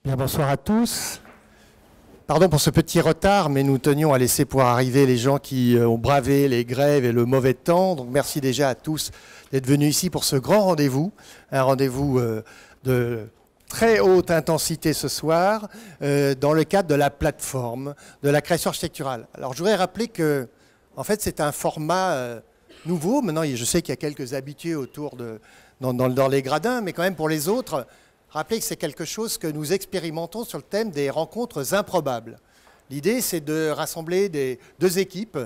Bien, bonsoir à tous. Pardon pour ce petit retard, mais nous tenions à laisser pouvoir arriver les gens qui ont bravé les grèves et le mauvais temps. Donc merci déjà à tous d'être venus ici pour ce grand rendez-vous, un rendez-vous de très haute intensité ce soir, dans le cadre de la plateforme de la création architecturale. Alors je voudrais rappeler que, en fait, c'est un format nouveau. Maintenant, je sais qu'il y a quelques habitués dans les gradins, mais quand même pour les autres, rappelez que c'est quelque chose que nous expérimentons sur le thème des rencontres improbables. L'idée, c'est de rassembler deux équipes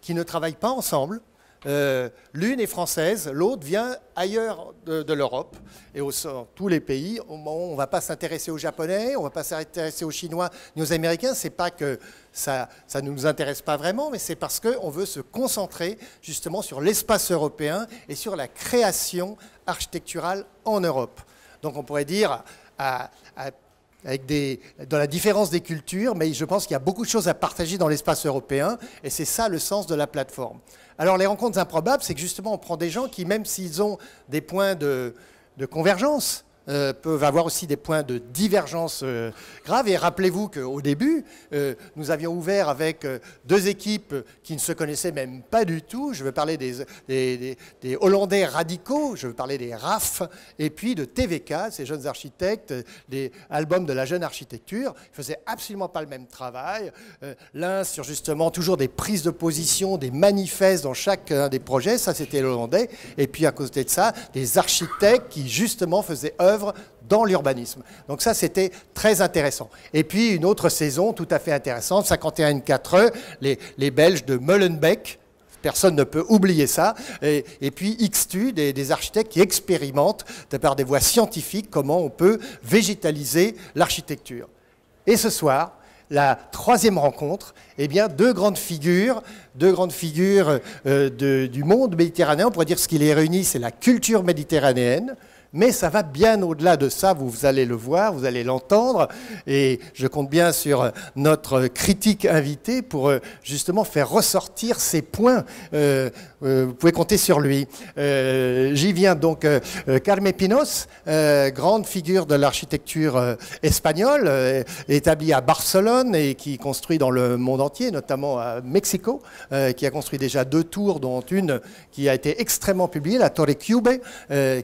qui ne travaillent pas ensemble. L'une est française, l'autre vient ailleurs de l'Europe et dans tous les pays. On ne va pas s'intéresser aux Japonais, on ne va pas s'intéresser aux Chinois ni aux Américains. Ce n'est pas que ça ne nous intéresse pas vraiment, mais c'est parce qu'on veut se concentrer justement sur l'espace européen et sur la création architecturale en Europe. Donc on pourrait dire, dans la différence des cultures, mais je pense qu'il y a beaucoup de choses à partager dans l'espace européen, et c'est ça le sens de la plateforme. Alors les rencontres improbables, c'est que justement on prend des gens qui, même s'ils ont des points de convergence, peuvent avoir aussi des points de divergence graves. Et rappelez-vous qu'au début, nous avions ouvert avec deux équipes qui ne se connaissaient même pas du tout. Je veux parler des Hollandais radicaux, je veux parler des RAF, et puis de TVK, ces jeunes architectes, des albums de la jeune architecture. Ils ne faisaient absolument pas le même travail. L'un sur justement toujours des prises de position, des manifestes dans chacun des projets, ça c'était les Hollandais. Et puis à côté de ça, des architectes qui justement faisaient œuvre dans l'urbanisme. Donc ça, c'était très intéressant. Et puis, une autre saison tout à fait intéressante, 51-4, les Belges de Molenbeek. Personne ne peut oublier ça. Et puis, XTU, des architectes qui expérimentent, par des voies scientifiques, comment on peut végétaliser l'architecture. Et ce soir, la troisième rencontre, eh bien, deux grandes figures du monde méditerranéen. On pourrait dire ce qui les réunit, c'est la culture méditerranéenne. Mais ça va bien au-delà de ça, vous allez le voir, vous allez l'entendre, et je compte bien sur notre critique invité pour justement faire ressortir ces points. Vous pouvez compter sur lui. J'y viens donc. Carme Pinos, grande figure de l'architecture espagnole, établie à Barcelone et qui construit dans le monde entier, notamment à Mexico, qui a construit déjà deux tours, dont une qui a été extrêmement publiée, la Torre Cube,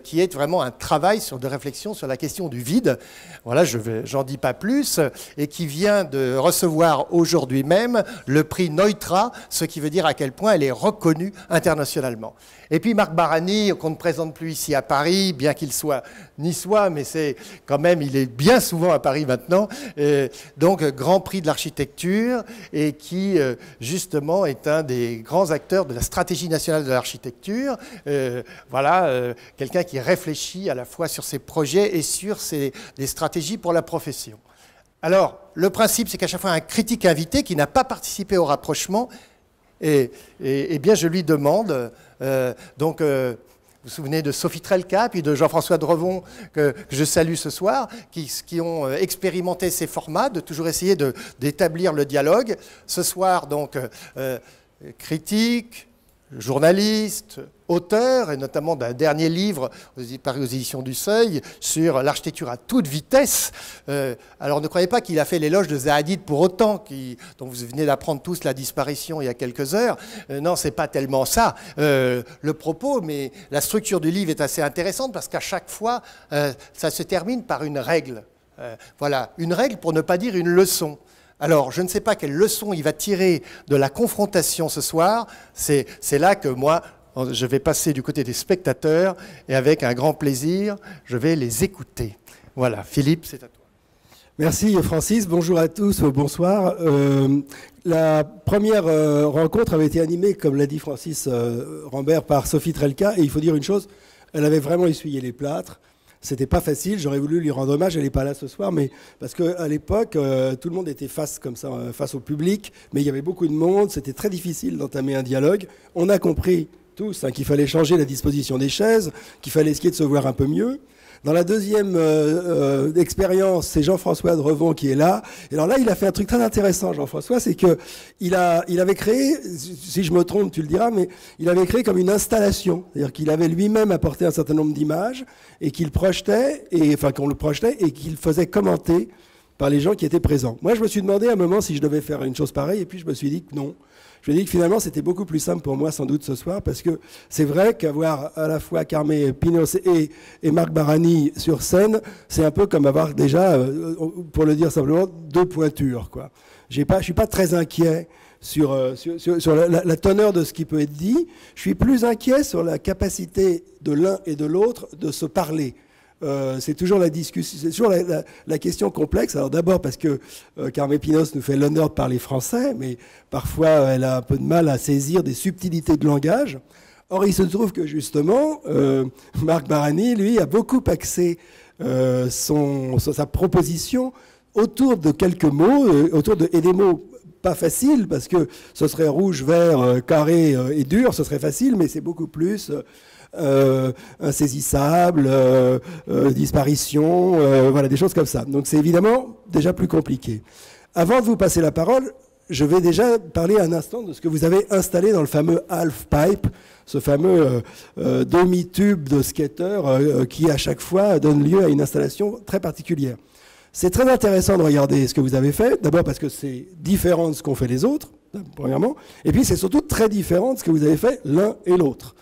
qui est vraiment un travail de réflexion sur la question du vide. Voilà, j'en dis pas plus, et qui vient de recevoir aujourd'hui même le prix Neutra, ce qui veut dire à quel point elle est reconnue internationalement. Et puis Marc Barani, qu'on ne présente plus ici à Paris, bien qu'il soit niçois, mais c'est quand même, il est bien souvent à Paris maintenant, donc Grand Prix de l'architecture, et qui justement est un des grands acteurs de la stratégie nationale de l'architecture. Voilà, quelqu'un qui réfléchit à la fois sur ses projets et sur des stratégies pour la profession. Alors, le principe, c'est qu'à chaque fois, un critique invité qui n'a pas participé au rapprochement, eh bien, je lui demande, vous vous souvenez de Sophie Trelka, puis de Jean-François Drevon, que je salue ce soir, qui ont expérimenté ces formats, de toujours essayer d'établir le dialogue. Ce soir, donc, critique, journaliste, auteur, et notamment d'un dernier livre paru aux éditions du Seuil sur l'architecture à toute vitesse. Alors ne croyez pas qu'il a fait l'éloge de Zahadid pour autant, dont vous venez d'apprendre tous la disparition il y a quelques heures. Non, c'est pas tellement ça le propos, mais la structure du livre est assez intéressante parce qu'à chaque fois, ça se termine par une règle. Voilà, une règle pour ne pas dire une leçon. Alors, je ne sais pas quelle leçon il va tirer de la confrontation ce soir. C'est là que moi, je vais passer du côté des spectateurs et avec un grand plaisir, je vais les écouter. Voilà, Philippe, c'est à toi. Merci Francis, bonjour à tous, bonsoir. La première rencontre avait été animée, comme l'a dit Francis Rambert, par Sophie Trelka. Et il faut dire une chose, elle avait vraiment essuyé les plâtres. C'était pas facile, j'aurais voulu lui rendre hommage, elle n'est pas là ce soir, mais parce qu'à l'époque, tout le monde était face au public, mais il y avait beaucoup de monde, c'était très difficile d'entamer un dialogue. On a compris tous qu'il fallait changer la disposition des chaises, qu'il fallait essayer de se voir un peu mieux. Dans la deuxième expérience, c'est Jean-François Drevon qui est là. Et alors là, il a fait un truc très intéressant, Jean-François, c'est que il avait créé, si je me trompe, tu le diras, mais il avait créé comme une installation. C'est-à-dire qu'il avait lui-même apporté un certain nombre d'images et qu'il projetait, enfin qu'on le projetait et qu'il faisait commenter par les gens qui étaient présents. Moi, je me suis demandé à un moment si je devais faire une chose pareille, et puis je me suis dit que non. Je me suis dit que finalement, c'était beaucoup plus simple pour moi, sans doute, ce soir, parce que c'est vrai qu'avoir à la fois Carmé Pinos et Marc Barani sur scène, c'est un peu comme avoir déjà, pour le dire simplement, deux pointures, quoi. Je ne suis pas très inquiet sur la teneur de ce qui peut être dit. Je suis plus inquiet sur la capacité de l'un et de l'autre de se parler. C'est toujours la discussion, c'est toujours la question complexe. Alors d'abord parce que Carmé Pinos nous fait l'honneur de parler français, mais parfois elle a un peu de mal à saisir des subtilités de langage. Or il se trouve que justement, Marc Barani, lui, a beaucoup axé sa proposition autour de quelques mots, et des mots pas faciles, parce que ce serait rouge, vert, carré et dur, ce serait facile, mais c'est beaucoup plus insaisissable, disparition, voilà, des choses comme ça. Donc c'est évidemment déjà plus compliqué. Avant de vous passer la parole, je vais déjà parler un instant de ce que vous avez installé dans le fameux half-pipe, ce fameux demi-tube de skater qui à chaque fois donne lieu à une installation très particulière. C'est très intéressant de regarder ce que vous avez fait, d'abord parce que c'est différent de ce qu'ont fait les autres, premièrement, et puis c'est surtout très différent de ce que vous avez fait l'un et l'autre.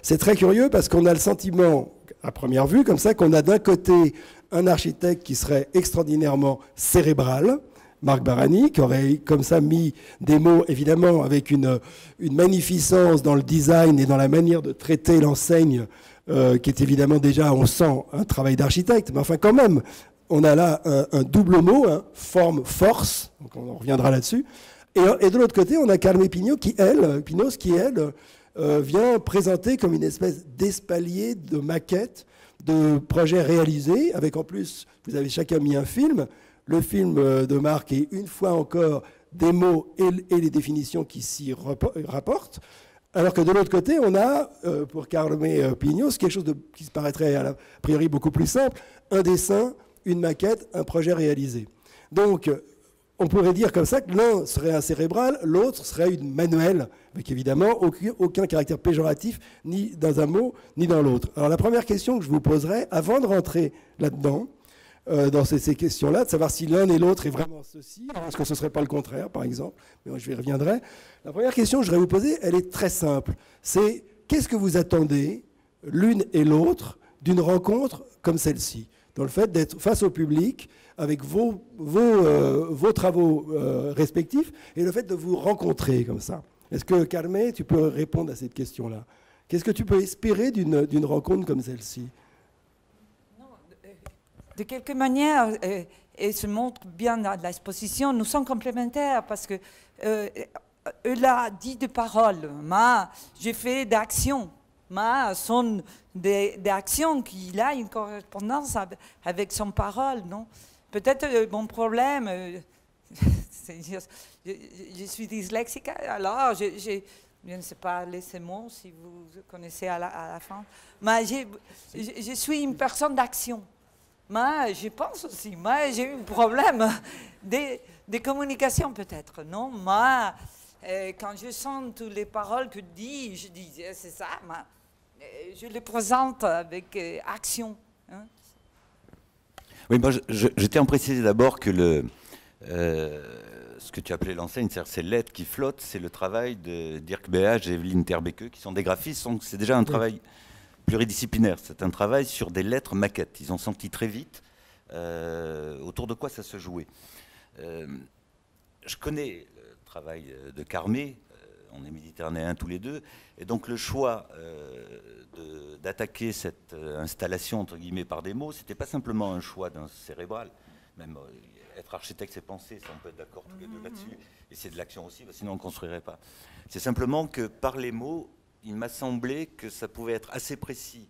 C'est très curieux parce qu'on a le sentiment, à première vue, comme ça, qu'on a d'un côté un architecte qui serait extraordinairement cérébral, Marc Barani, qui aurait comme ça mis des mots, évidemment, avec une magnificence dans le design et dans la manière de traiter l'enseigne, qui est évidemment déjà, on sent, un travail d'architecte, mais enfin quand même, on a là un double mot, hein, forme, force, donc on reviendra là-dessus. Et de l'autre côté, on a Carmé Pinos qui, elle, vient présenter comme une espèce d'espalier de maquettes, de projets réalisés, avec en plus, vous avez chacun mis un film. Le film de Marc est une fois encore des mots et les définitions qui s'y rapportent. Alors que de l'autre côté, on a, pour Carmé Pinos, quelque chose qui se paraîtrait a priori beaucoup plus simple, un dessin, une maquette, un projet réalisé. Donc, on pourrait dire comme ça que l'un serait un cérébral, l'autre serait une manuelle, avec évidemment aucun caractère péjoratif, ni dans un mot, ni dans l'autre. Alors la première question que je vous poserai, avant de rentrer là-dedans, dans ces questions-là, de savoir si l'un et l'autre est vraiment ceci, est-ce que ce ne serait pas le contraire, par exemple, mais je y reviendrai. La première question que je voudrais vous poser, elle est très simple. C'est qu'est-ce que vous attendez, l'une et l'autre, d'une rencontre comme celle-ci, dans le fait d'être face au public, avec vos travaux respectifs, et le fait de vous rencontrer comme ça. Est-ce que, Carmé, tu peux répondre à cette question-là? Qu'est-ce que tu peux espérer d'une rencontre comme celle-ci? De quelque manière, et se montre bien dans l'exposition, nous sommes complémentaires parce que elle a dit de paroles, moi j'ai fait d'actions, moi sont des actions qui a une correspondance avec son parole, non? Peut-être mon problème, je suis dyslexique, alors je ne sais pas laisser mots si vous connaissez à la fin, mais je suis une personne d'action. Moi, je pense aussi, moi, j'ai eu un problème de communication peut-être, non? Moi, quand je sens toutes les paroles que dit, je dis, c'est ça, moi, je les présente avec action. Hein? Oui, moi, je tiens à préciser d'abord que ce que tu appelais l'enseigne, c'est-à-dire ces lettres qui flottent, c'est le travail de Dirk Beage et Evelyne Terbeke, qui sont des graphistes, donc c'est déjà un travail pluridisciplinaire. C'est un travail sur des lettres maquettes. Ils ont senti très vite autour de quoi ça se jouait. Je connais le travail de Carmé, on est méditerranéens tous les deux, et donc le choix d'attaquer cette installation entre guillemets par des mots, c'était pas simplement un choix d'un cérébral, même être architecte c'est penser, ça on peut être d'accord tous les deux là-dessus, et c'est de l'action aussi, sinon on ne construirait pas. C'est simplement que par les mots, il m'a semblé que ça pouvait être assez précis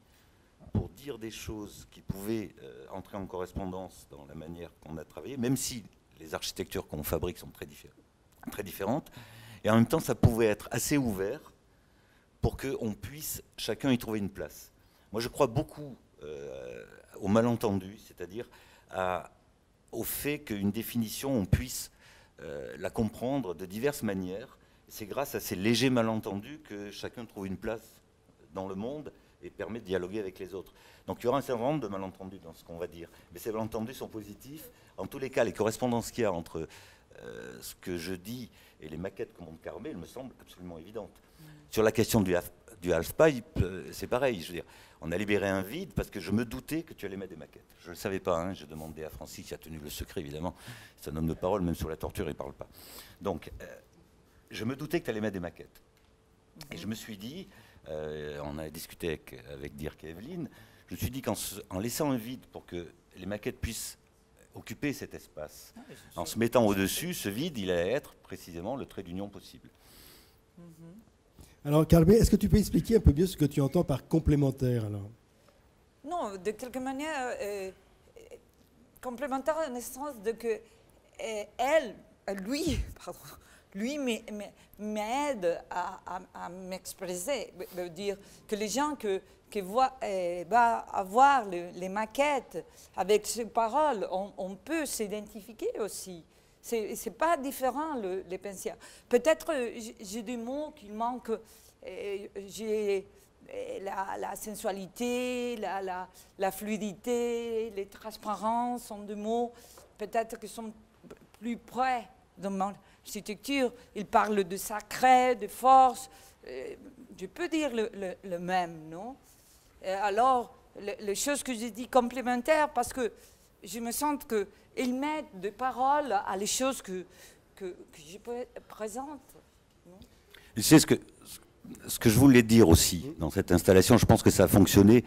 pour dire des choses qui pouvaient entrer en correspondance dans la manière qu'on a travaillé, même si les architectures qu'on fabrique sont très différentes. Et en même temps, ça pouvait être assez ouvert pour qu'on puisse chacun y trouver une place. Moi, je crois beaucoup au malentendu, c'est-à-dire au fait qu'une définition, on puisse la comprendre de diverses manières. C'est grâce à ces légers malentendus que chacun trouve une place dans le monde et permet de dialoguer avec les autres. Donc il y aura un certain nombre de malentendus dans ce qu'on va dire. Mais ces malentendus sont positifs. En tous les cas, les correspondances qu'il y a entre ce que je dis et les maquettes que montre Carmé, elles me semblent absolument évidentes. Sur la question du half-pipe, c'est pareil. Je veux dire, on a libéré un vide parce que je me doutais que tu allais mettre des maquettes. Je ne le savais pas. Hein, j'ai demandé à Francis, qui a tenu le secret, évidemment. C'est un homme de parole, même sur la torture, il ne parle pas. Donc, je me doutais que tu allais mettre des maquettes. Et je me suis dit, on a discuté avec Dirk et Evelyne, je me suis dit qu'en laissant un vide pour que les maquettes puissent occuper cet espace, en se mettant au-dessus, ce vide, il allait être précisément le trait d'union possible. Alors, Carmé, est-ce que tu peux expliquer un peu mieux ce que tu entends par complémentaire alors? Non, de quelque manière, complémentaire dans le sens de que lui m'aide à m'exprimer. Veut dire que les gens qui vont avoir les maquettes avec ces paroles, on peut s'identifier aussi. C'est pas différent, les pensiers. Peut-être j'ai des mots qui manquent. J'ai la sensualité, la fluidité, les transparences sont des mots peut-être qui sont plus près de mon architecture. Il parle de sacré, de force. Je peux dire le même, non? Alors, les choses que j'ai dit complémentaires, parce que je me sens qu'ils mettent des paroles à les choses que je présente. C'est ce que je voulais dire aussi dans cette installation. Je pense que ça a fonctionné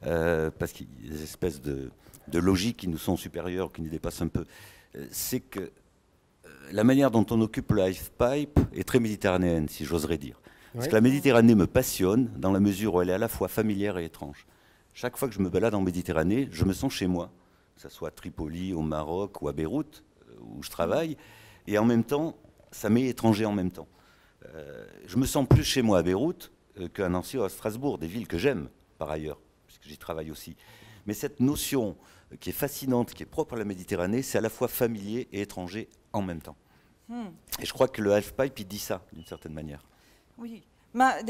parce qu'il y a des espèces de logiques qui nous sont supérieures, qui nous dépassent un peu. C'est que la manière dont on occupe le half-pipe est très méditerranéenne, si j'oserais dire. Parce que la Méditerranée me passionne dans la mesure où elle est à la fois familière et étrange. Chaque fois que je me balade en Méditerranée, je me sens chez moi, que ce soit à Tripoli, au Maroc ou à Beyrouth, où je travaille, et en même temps, ça m'est étranger en même temps. Je me sens plus chez moi à Beyrouth qu'à Nancy ou à Strasbourg, des villes que j'aime par ailleurs, puisque j'y travaille aussi. Mais cette notion qui est fascinante, qui est propre à la Méditerranée, c'est à la fois familier et étranger en même temps. Et je crois que le half-pipe, il dit ça, d'une certaine manière. Oui, mais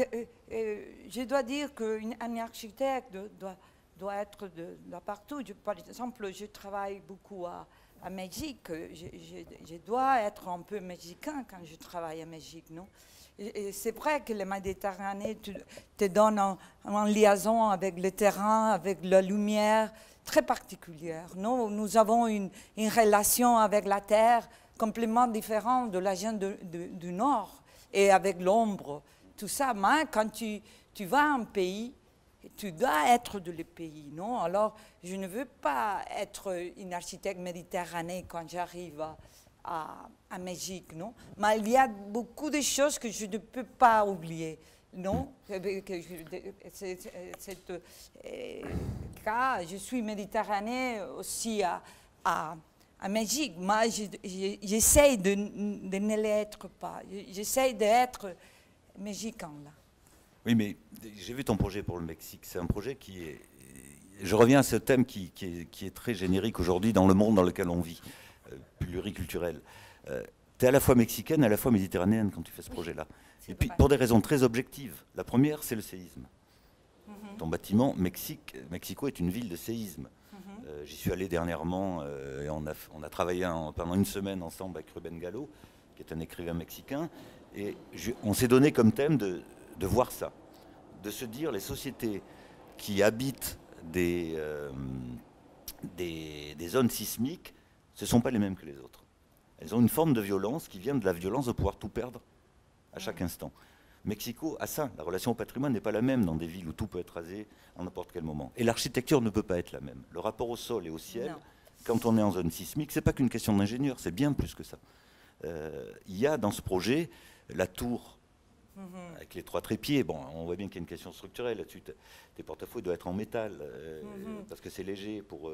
je dois dire qu'un architecte doit être de partout. Par exemple, je travaille beaucoup à Mexique. Je dois être un peu mexicain quand je travaille à Mexique, non? Et c'est vrai que la Méditerranée te donne en liaison avec le terrain, avec la lumière très particulière. Non? Nous avons une relation avec la terre complètement différente de la gente du Nord et avec l'ombre. Tout ça, mais quand tu vas à un pays, tu dois être de le pays, non? Alors, je ne veux pas être une architecte méditerranéen quand j'arrive à Mexique, non? Mais il y a beaucoup de choses que je ne peux pas oublier, non? Car je suis méditerranéen aussi à Mexique, mais j'essaie de ne l'être pas. J'essaie d'être mexicain, là. Oui, mais j'ai vu ton projet pour le Mexique. C'est un projet qui est... Je reviens à ce thème qui est très générique aujourd'hui dans le monde dans lequel on vit, pluriculturel. Tu es à la fois mexicaine et à la fois méditerranéenne quand tu fais ce projet-là. Et puis, pour des raisons très objectives. La première, c'est le séisme. Ton bâtiment, Mexico est une ville de séisme. J'y suis allé dernièrement et on a travaillé pendant une semaine ensemble avec Rubén Galo, qui est un écrivain mexicain. Et on s'est donné comme thème de voir ça, de se dire les sociétés qui habitent des zones sismiques, ce ne sont pas les mêmes que les autres. Elles ont une forme de violence qui vient de la violence de pouvoir tout perdre à chaque instant. Mexico a ça, la relation au patrimoine n'est pas la même dans des villes où tout peut être rasé en n'importe quel moment. Et l'architecture ne peut pas être la même. Le rapport au sol et au ciel, quand on est en zone sismique, ce n'est pas qu'une question d'ingénieur, c'est bien plus que ça. Il y a dans ce projet la tour avec les 3 trépieds. Bon, on voit bien qu'il y a une question structurelle là-dessus. Tes porte-à-faux doivent être en métal parce que c'est léger pour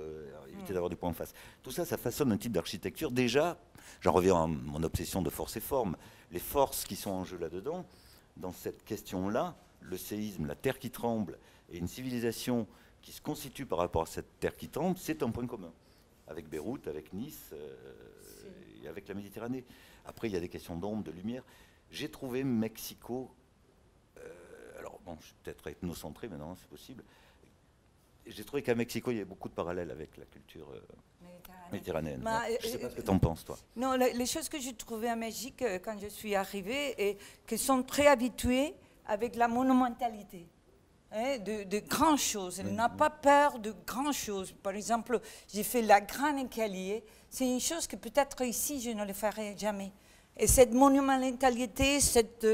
éviter d'avoir des points en face. Tout ça, ça façonne un type d'architecture. Déjà, j'en reviens à mon obsession de force et forme. Les forces qui sont en jeu là-dedans, dans cette question-là, le séisme, la terre qui tremble et une civilisation qui se constitue par rapport à cette terre qui tremble, c'est un point commun. Avec Beyrouth, avec Nice et avec la Méditerranée. Après, il y a des questions d'ombre, de lumière. J'ai trouvé Mexico, alors bon, je suis peut-être ethnocentré, mais non, c'est possible. J'ai trouvé qu'à Mexico, il y avait beaucoup de parallèles avec la culture méditerranéenne. Ouais. Je ne sais pas ce que tu en penses, toi. Non, les choses que j'ai trouvées à Mexique quand je suis arrivée, et qui sont très habituées avec la monumentalité. De grandes choses. Elle n'a pas peur de grandes choses. Par exemple, j'ai fait la grande escalier. C'est une chose que peut-être ici, je ne le ferai jamais. Et cette monumentalité, cette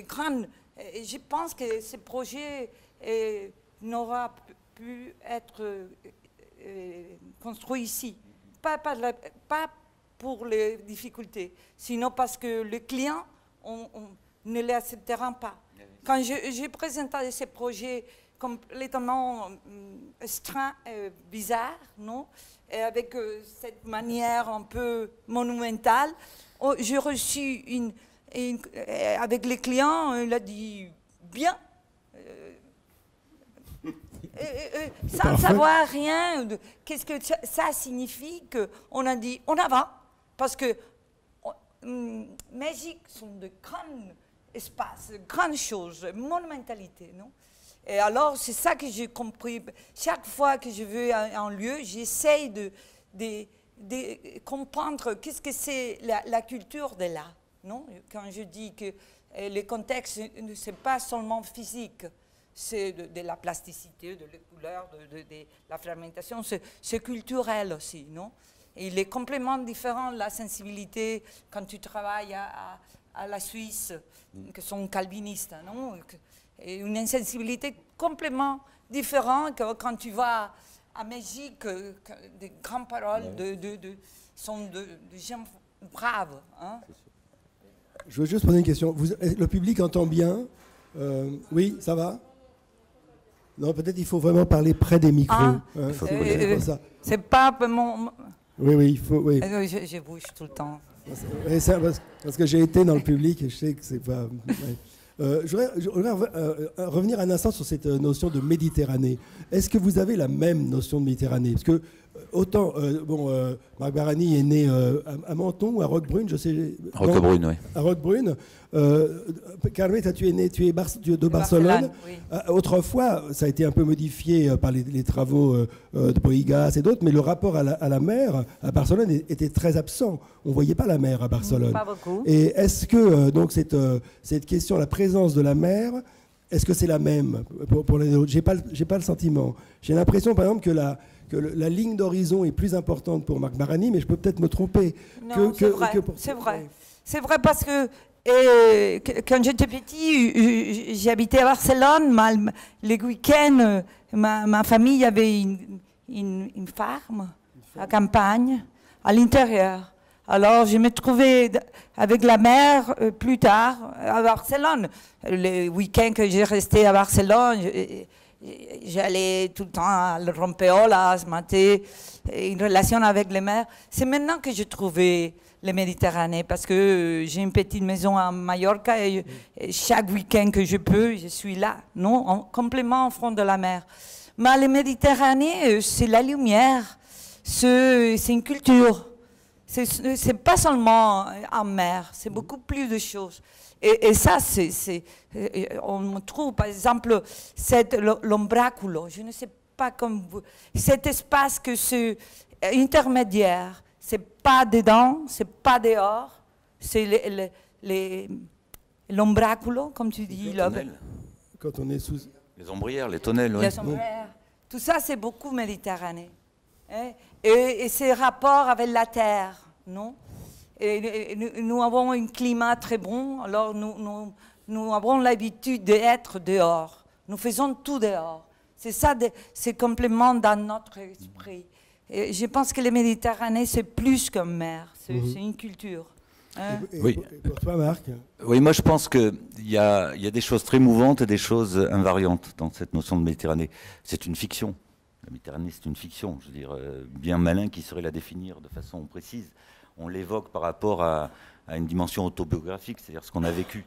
grande... je pense que ce projet n'aura pu être construit ici. Pas pour les difficultés, sinon parce que les clients ne les accepteront pas. Quand j'ai présenté ces projets complètement strange, bizarres, non, et avec cette manière un peu monumentale, j'ai reçu avec les clients, il a dit bien, sans savoir rien. Qu'est-ce que ça signifie? Qu'on a dit on avance, parce que Mexique sont de grands espaces, grandes choses, monumentalité, non? Et alors, c'est ça que j'ai compris. Chaque fois que je vais à un lieu, j'essaye de comprendre qu'est-ce que c'est la culture de là, non? Quand je dis que le contexte, ce n'est pas seulement physique, c'est de la plasticité, de la couleur, de la fragmentation, c'est culturel aussi, non? Et il est complètement différent de la sensibilité quand tu travailles à la Suisse, qui sont calvinistes, non? Et une sensibilité complètement différente que quand tu vas à Mexique, des grandes paroles sont de gens braves. Hein? Je veux juste poser une question. Le public entend bien? Oui, ça va? Non, peut-être il faut vraiment parler près des micros. Ah, hein, c'est pas mon... Oui, il faut... Oui. Je bouge tout le temps. Parce que j'ai été dans le public et je sais que c'est pas... Ouais. Je voudrais revenir un instant sur cette notion de Méditerranée. Est-ce que vous avez la même notion de Méditerranée? Parce que autant, Marc Barani est né à Menton ou à Roquebrune, je sais. Roquebrune, oui. À Roquebrune. Carmeta, tu es de Barcelone. Oui. Autrefois, ça a été un peu modifié par les travaux de Boïgas et d'autres, mais le rapport à la mer à Barcelone était très absent. On ne voyait pas la mer à Barcelone. Pas beaucoup. Et est-ce que donc cette question, la présence de la mer, est-ce que c'est la même pour les autres? J'ai pas le sentiment. J'ai l'impression, par exemple, que la ligne d'horizon est plus importante pour Marc Barani, mais je peux peut-être me tromper. Non, c'est vrai. C'est vrai parce que quand j'étais petit, j'habitais à Barcelone. Les week-ends, ma famille avait une ferme à campagne, à l'intérieur. Alors, je me trouvais avec la mer plus tard à Barcelone. Les week-ends que j'ai resté à Barcelone, j'allais tout le temps à Rompeola, ce matin, une relation avec les mers. C'est maintenant que j'ai trouvé la Méditerranée, parce que j'ai une petite maison à Mallorca et chaque week-end que je peux, je suis là, non, complètement au front de la mer. Mais la Méditerranée, c'est la lumière, c'est une culture. C'est pas seulement en mer, c'est beaucoup plus de choses. Et ça, on trouve, par exemple, l'ombraculo, je ne sais pas comme vous, cet espace que c'est intermédiaire, c'est pas dedans, c'est pas dehors, c'est l'ombraculo, comme tu dis. Quand on est sous... Les ombrières, les tonnelles, oui. Les ombrières. Tout ça, c'est beaucoup Méditerranée. Hein? Et ces rapports avec la terre, non? Et nous avons un climat très bon, alors nous avons l'habitude d'être dehors. Nous faisons tout dehors. C'est ça, c'est complètement dans notre esprit. Et je pense que la Méditerranée, c'est plus qu'une mer, c'est une culture. Hein? Oui. Pour toi, Marc? Oui, moi je pense qu'il y a des choses très mouvantes et des choses invariantes dans cette notion de Méditerranée. C'est une fiction. La Méditerranée, c'est une fiction. Je veux dire, bien malin qui saurait la définir de façon précise. On l'évoque par rapport à une dimension autobiographique, c'est-à-dire ce qu'on a vécu.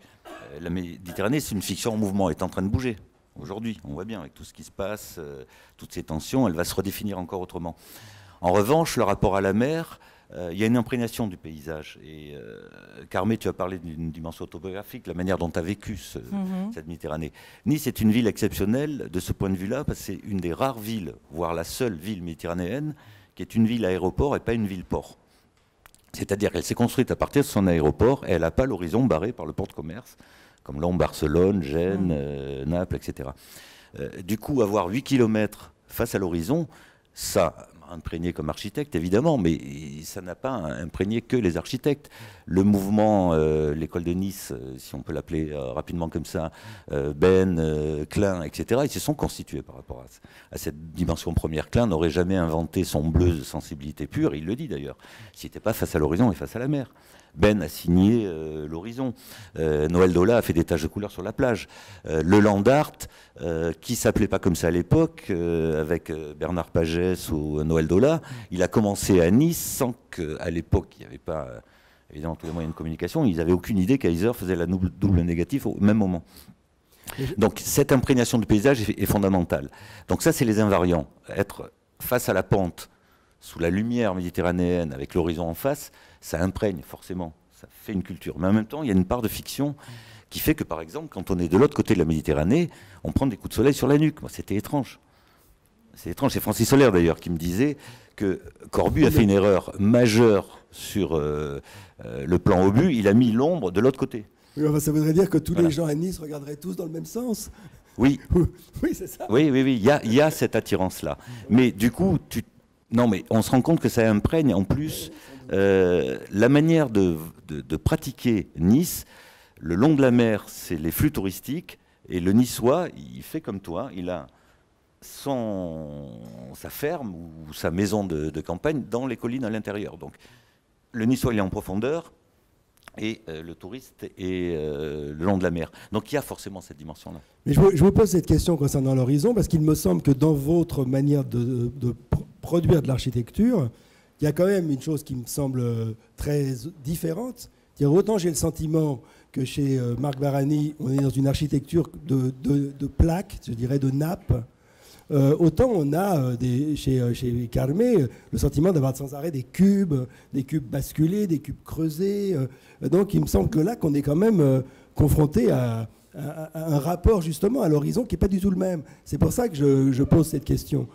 La Méditerranée, c'est une fiction en mouvement, elle est en train de bouger. Aujourd'hui, on voit bien, avec tout ce qui se passe, toutes ces tensions, elle va se redéfinir encore autrement. En revanche, le rapport à la mer, il y a une imprégnation du paysage. Et Carmé, tu as parlé d'une dimension autobiographique, la manière dont tu as vécu cette Méditerranée. Nice est une ville exceptionnelle de ce point de vue-là, parce que c'est une des rares villes, voire la seule ville méditerranéenne, qui est une ville aéroport et pas une ville-port. C'est-à-dire qu'elle s'est construite à partir de son aéroport et elle n'a pas l'horizon barré par le port de commerce, comme Londres, Barcelone, Gênes, Naples, etc. Du coup, avoir 8 km face à l'horizon, ça m'a imprégné comme architecte, évidemment, mais ça n'a pas imprégné que les architectes. Le mouvement, l'école de Nice, si on peut l'appeler rapidement comme ça, Klein, etc., ils se sont constitués par rapport à cette dimension première. Klein n'aurait jamais inventé son bleu de sensibilité pure, il le dit d'ailleurs, s'il n'était pas face à l'horizon et face à la mer. A signé l'horizon. Noël Dola a fait des taches de couleur sur la plage. Le Land Art, qui s'appelait pas comme ça à l'époque, avec Bernard Pagès ou Noël Dola, il a commencé à Nice sans qu'à l'époque, il n'y avait pas évidemment tous les moyens de communication, ils n'avaient aucune idée qu'Heiser faisait la double négatif au même moment. Donc cette imprégnation du paysage est fondamentale. Donc ça, c'est les invariants. Être face à la pente, sous la lumière méditerranéenne, avec l'horizon en face, ça imprègne forcément, ça fait une culture. Mais en même temps, il y a une part de fiction qui fait que, par exemple, quand on est de l'autre côté de la Méditerranée, on prend des coups de soleil sur la nuque. Moi, c'était étrange. C'est étrange. C'est Francis Solaire, d'ailleurs, qui me disait que Corbu a fait une erreur majeure sur le plan obus. Il a mis l'ombre de l'autre côté. Oui, enfin, ça voudrait dire que tous les gens à Nice regarderaient tous dans le même sens. Oui. Oui, c'est ça. Oui. Il y a cette attirance-là. Mais du coup, non, mais on se rend compte que ça imprègne en plus la manière de pratiquer Nice. Le long de la mer, c'est les flux touristiques. Et le Niçois, il fait comme toi. Il a sa ferme ou sa maison de campagne dans les collines à l'intérieur. Donc, le Niçois, il est en profondeur. Et le touriste est le long de la mer. Donc il y a forcément cette dimension-là. Mais je vous pose cette question concernant l'horizon, parce qu'il me semble que dans votre manière de produire de l'architecture, il y a quand même une chose qui me semble très différente. Autant j'ai le sentiment que chez Marc Varani, on est dans une architecture de plaques, je dirais de nappes, autant on a chez Carmé le sentiment d'avoir sans arrêt des cubes basculés, des cubes creusés. Donc il me semble que là qu'on est quand même confronté à un rapport justement à l'horizon qui n'est pas du tout le même. C'est pour ça que je pose cette question.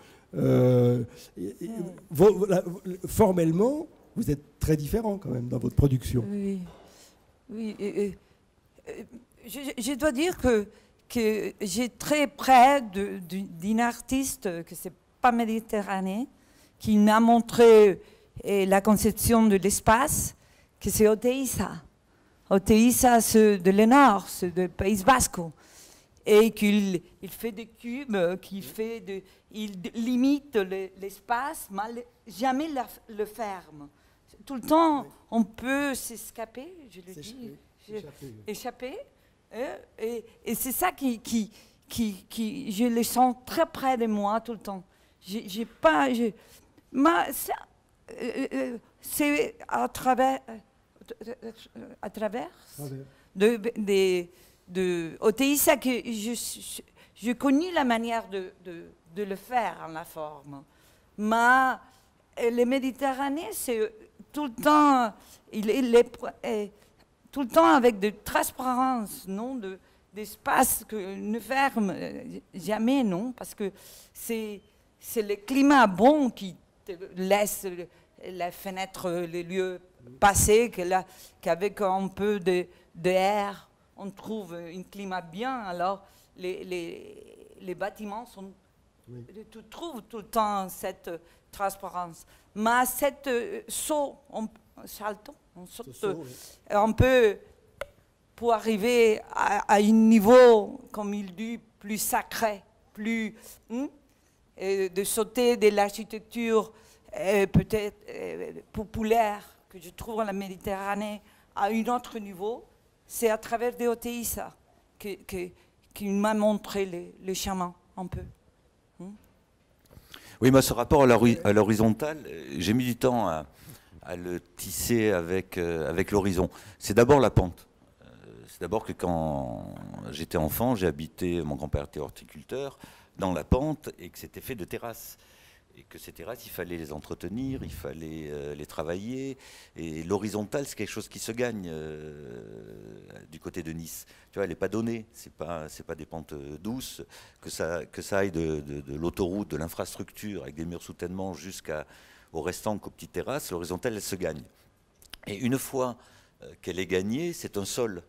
Formellement, vous êtes très différent quand même dans votre production. Oui. Je dois dire que j'ai très près d'une artiste que c'est pas méditerranéen, qui m'a montré la conception de l'espace, que c'est Oteiza. Oteiza, c'est de l'Enor, c'est du Pays Basque. Et qu'il fait des cubes, il limite l'espace, mais jamais le ferme. Tout le temps, on peut s'escaper, je le dis, échapper. Et c'est ça qui je le sens très près de moi tout le temps. C'est à travers de Oteiza que je connais la manière de le faire en la forme. Mais le Méditerranée, c'est tout le temps, tout le temps avec de transparence, non, d'espace que ne ferme jamais, non, parce que c'est le climat bon qui te laisse la fenêtre, les lieux passer, qu'avec un peu d'air, on trouve un climat bien. Alors les bâtiments sont, tu trouves tout le temps cette transparence. Mais cette saut, on saute un peu pour arriver à un niveau, comme il dit, plus sacré, plus de sauter de l'architecture peut-être populaire que je trouve en la Méditerranée à un autre niveau. C'est à travers des Oteiza qui m'a montré le chemin un peu. Oui, moi, ce rapport à l'horizontale, j'ai mis du temps à le tisser avec l'horizon. C'est d'abord la pente. C'est d'abord que quand j'étais enfant, j'ai habité, mon grand-père était horticulteur, dans la pente et que c'était fait de terrasses. Et que ces terrasses, il fallait les entretenir, il fallait les travailler. Et l'horizontale, c'est quelque chose qui se gagne du côté de Nice. Tu vois, elle n'est pas donnée, c'est pas des pentes douces. Que ça aille de l'autoroute, de l'infrastructure, avec des murs soutènement jusqu'au restant, qu'aux petites terrasses, l'horizontale, elle se gagne. Et une fois qu'elle est gagnée, c'est un sol.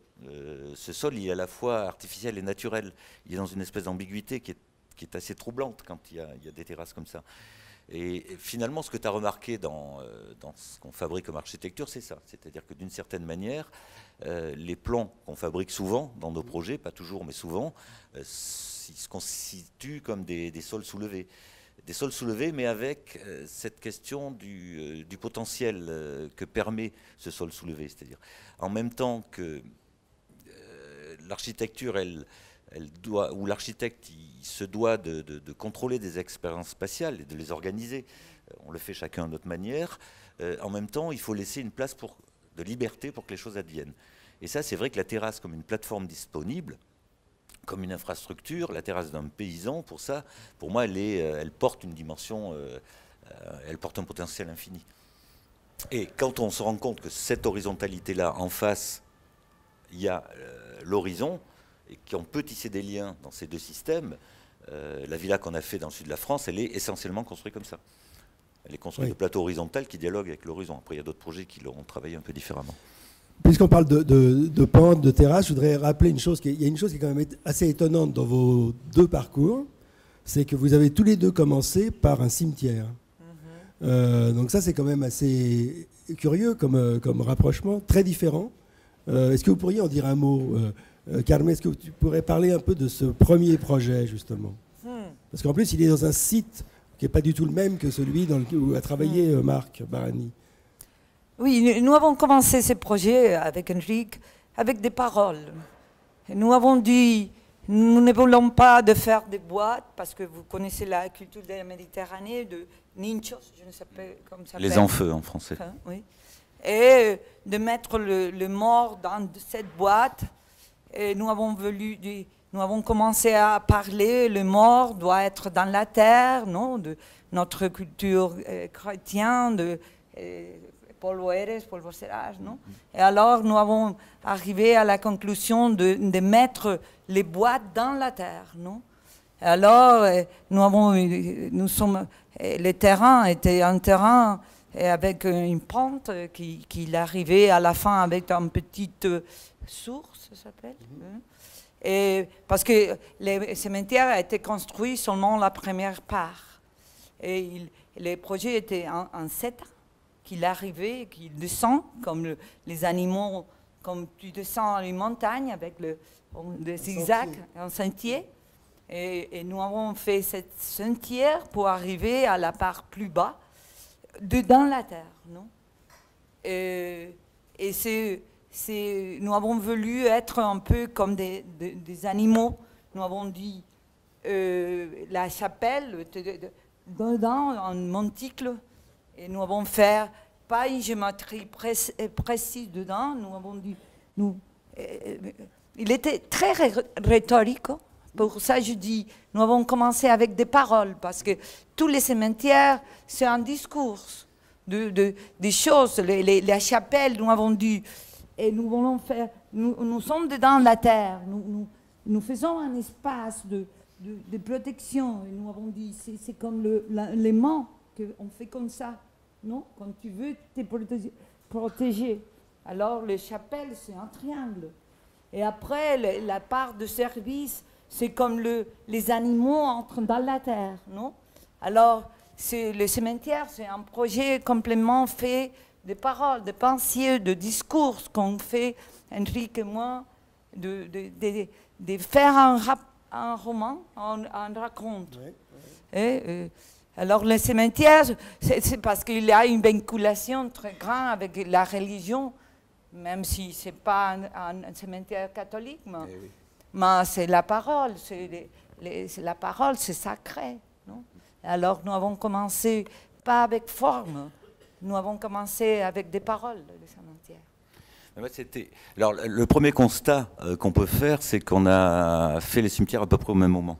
Ce sol, il est à la fois artificiel et naturel. Il est dans une espèce d'ambiguïté qui est assez troublante quand il y a des terrasses comme ça. Et finalement, ce que tu as remarqué dans ce qu'on fabrique comme architecture, c'est ça. C'est-à-dire que d'une certaine manière, les plans qu'on fabrique souvent dans nos projets, pas toujours, mais souvent, ils se constituent comme des sols soulevés. Des sols soulevés, mais avec cette question du potentiel que permet ce sol soulevé. C'est-à-dire, en même temps que l'architecture, où l'architecte il se doit de contrôler des expériences spatiales et de les organiser. On le fait chacun à notre manière. En même temps, il faut laisser une place de liberté pour que les choses adviennent. Et ça, c'est vrai que la terrasse, comme une plateforme disponible, comme une infrastructure, la terrasse d'un paysan, pour moi, elle porte une dimension, elle porte un potentiel infini. Et quand on se rend compte que cette horizontalité-là, en face, il y a l'horizon, et qu'on peut tisser des liens dans ces deux systèmes, la villa qu'on a fait dans le sud de la France, elle est essentiellement construite comme ça. Elle est construite de plateaux horizontaux qui dialoguent avec l'horizon. Après, il y a d'autres projets qui l'auront travaillé un peu différemment. Puisqu'on parle de pente, de terrasse, je voudrais rappeler une chose. Il y a une chose qui est quand même assez étonnante dans vos deux parcours, c'est que vous avez tous les deux commencé par un cimetière. Donc ça, c'est quand même assez curieux comme rapprochement, très différent. Est-ce que vous pourriez en dire un mot, Carmen? Est-ce que tu pourrais parler un peu de ce premier projet, justement? Parce qu'en plus, il est dans un site qui n'est pas du tout le même que celui où a travaillé Marc Barani. Oui, nous avons commencé ce projet avec Enrique, avec des paroles. Nous avons dit, nous ne voulons pas de faire des boîtes, parce que vous connaissez la culture de la Méditerranée, de nichos, je ne sais pas comment ça s'appelle. Les enfeux en français. Oui. Et de mettre le mort dans cette boîte. Et nous avons commencé à parler, le mort doit être dans la terre, non, de notre culture chrétienne, de polvo eres, polvo serás, non. Et alors nous avons arrivé à la conclusion de mettre les boîtes dans la terre, non. Et alors le terrain était un terrain avec une pente qui arrivait à la fin avec une petite source, ça s'appelle. Et parce que le cimetière a été construit seulement la première part. Et le projet était en 7 ans qu'il arrivait, qu'il descend, comme les animaux, comme tu descends une montagne avec le zigzag, un sentier. Et nous avons fait cette sentier pour arriver à la part plus bas, dans la terre, non? Et nous avons voulu être un peu comme des animaux. Nous avons dit la chapelle, dedans, un monticle, et nous avons fait pas une géométrie précise dedans. Nous avons dit, il était très rhétorique. Pour ça, je dis, nous avons commencé avec des paroles, parce que tous les cimetières, c'est un discours des choses. La chapelle, nous avons dit, et nous voulons faire, nous sommes dedans la terre, nous faisons un espace de protection, et nous avons dit, c'est comme l'aimant qu'on fait comme ça, non? Quand tu veux te protéger. Alors, les chapelles, c'est un triangle. Et après, la part de service, c'est comme les animaux entrent dans la terre, non? Alors, le cimetière, c'est un projet complètement fait de paroles, de pensées, de discours qu'on fait, Enrique et moi, de faire un roman, un raconte. Oui. Alors le cimetière, c'est parce qu'il y a une vinculation très grande avec la religion, même si ce n'est pas un cimetière catholique, mais c'est la parole, la parole, c'est sacré. Non? Alors nous avons commencé, pas avec forme, nous avons commencé avec des paroles, le cimetière. Alors, le premier constat qu'on peut faire, c'est qu'on a fait les cimetières à peu près au même moment.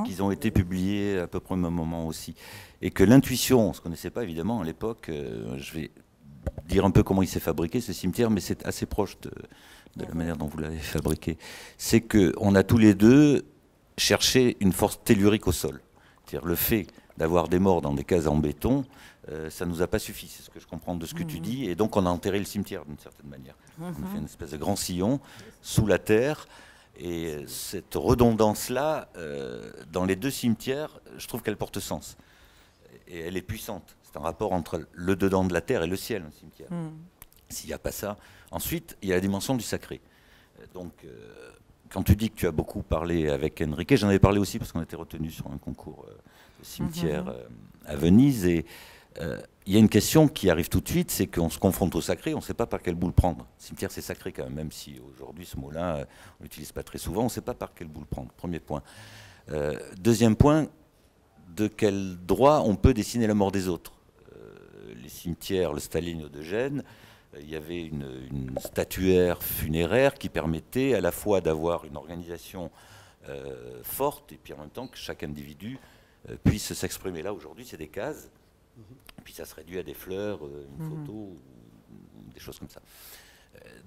Qu'ils ont été publiés à peu près au même moment aussi. Et que l'intuition, on ne se connaissait pas évidemment à l'époque, je vais dire un peu comment il s'est fabriqué ce cimetière, mais c'est assez proche de la manière dont vous l'avez fabriqué. C'est qu'on a tous les deux cherché une force tellurique au sol. C'est-à-dire le fait d'avoir des morts dans des cases en béton, ça ne nous a pas suffi, c'est ce que je comprends de ce que tu dis, et donc on a enterré le cimetière d'une certaine manière. On a fait une espèce de grand sillon sous la terre, et cette redondance-là, dans les deux cimetières, je trouve qu'elle porte sens, et elle est puissante. C'est un rapport entre le dedans de la terre et le ciel, un cimetière. S'il n'y a pas ça. Ensuite, il y a la dimension du sacré. Donc, quand tu dis que tu as beaucoup parlé avec Enrique, j'en avais parlé aussi parce qu'on était retenu sur un concours de cimetière à Venise, et il y a une question qui arrive tout de suite, c'est qu'on se confronte au sacré, on ne sait pas par quel bout le prendre. Cimetière, c'est sacré quand même si aujourd'hui ce mot-là, on l'utilise pas très souvent, on ne sait pas par quel bout le prendre. Premier point. Deuxième point, de quel droit on peut dessiner la mort des autres. Les cimetières, le Stalinio de Gênes, il y avait une statuaire funéraire qui permettait à la fois d'avoir une organisation forte et puis en même temps que chaque individu puisse s'exprimer. Là, aujourd'hui, c'est des cases. Et puis ça se réduit à des fleurs, une photo, ou des choses comme ça.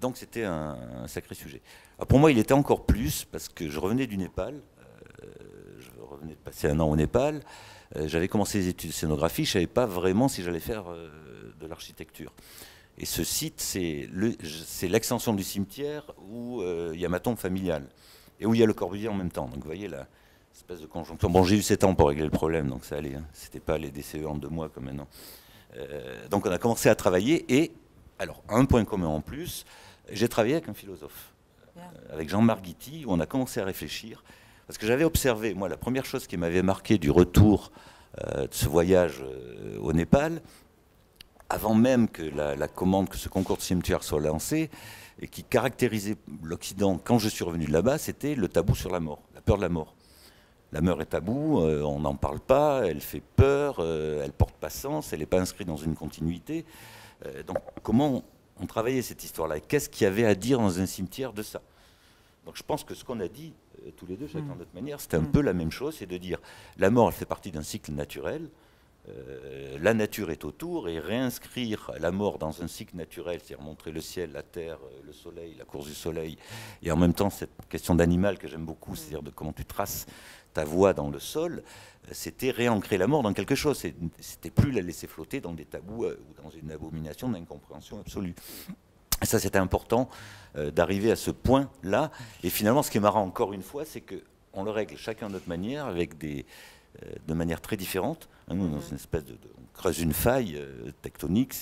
Donc c'était un sacré sujet. Alors pour moi, il était encore plus, parce que je revenais du Népal, je revenais de passer un an au Népal, j'avais commencé les études de scénographie, je ne savais pas vraiment si j'allais faire de l'architecture. Et ce site, c'est l'extension du cimetière où il y a ma tombe familiale, et où il y a le Corbusier en même temps. Donc vous voyez là, espèce de conjonction. Bon, j'ai eu 7 ans pour régler le problème, donc ça allait. Hein. C'était pas les DCE en 2 mois comme maintenant. Donc on a commencé à travailler, et alors un point commun en plus, j'ai travaillé avec un philosophe, avec Jean-Marc Guitti, où on a commencé à réfléchir, parce que j'avais observé, moi, la première chose qui m'avait marqué du retour de ce voyage au Népal, avant même que la commande, que ce concours de cimetière soit lancé, et qui caractérisait l'Occident quand je suis revenu de là-bas, c'était le tabou sur la mort, la peur de la mort. La mort est tabou, on n'en parle pas, elle fait peur, elle porte pas sens, elle n'est pas inscrite dans une continuité. Donc comment on travaillait cette histoire-là, et qu'est-ce qu'il y avait à dire dans un cimetière de ça? Donc je pense que ce qu'on a dit, tous les deux, chacun de notre manière, c'était un peu la même chose, c'est de dire la mort, elle fait partie d'un cycle naturel, la nature est autour, et réinscrire la mort dans un cycle naturel, c'est-à-dire montrer le ciel, la terre, le soleil, la course du soleil, et en même temps cette question d'animal que j'aime beaucoup, c'est-à-dire de comment tu traces ta voix dans le sol, c'était réancrer la mort dans quelque chose. C'était plus la laisser flotter dans des tabous ou dans une abomination d'incompréhension absolue. Et ça, c'était important d'arriver à ce point-là. Et finalement, ce qui est marrant encore une fois, c'est qu'on le règle chacun de notre manière, avec de manière très différente. Nous, dans une espèce on creuse une faille tectonique,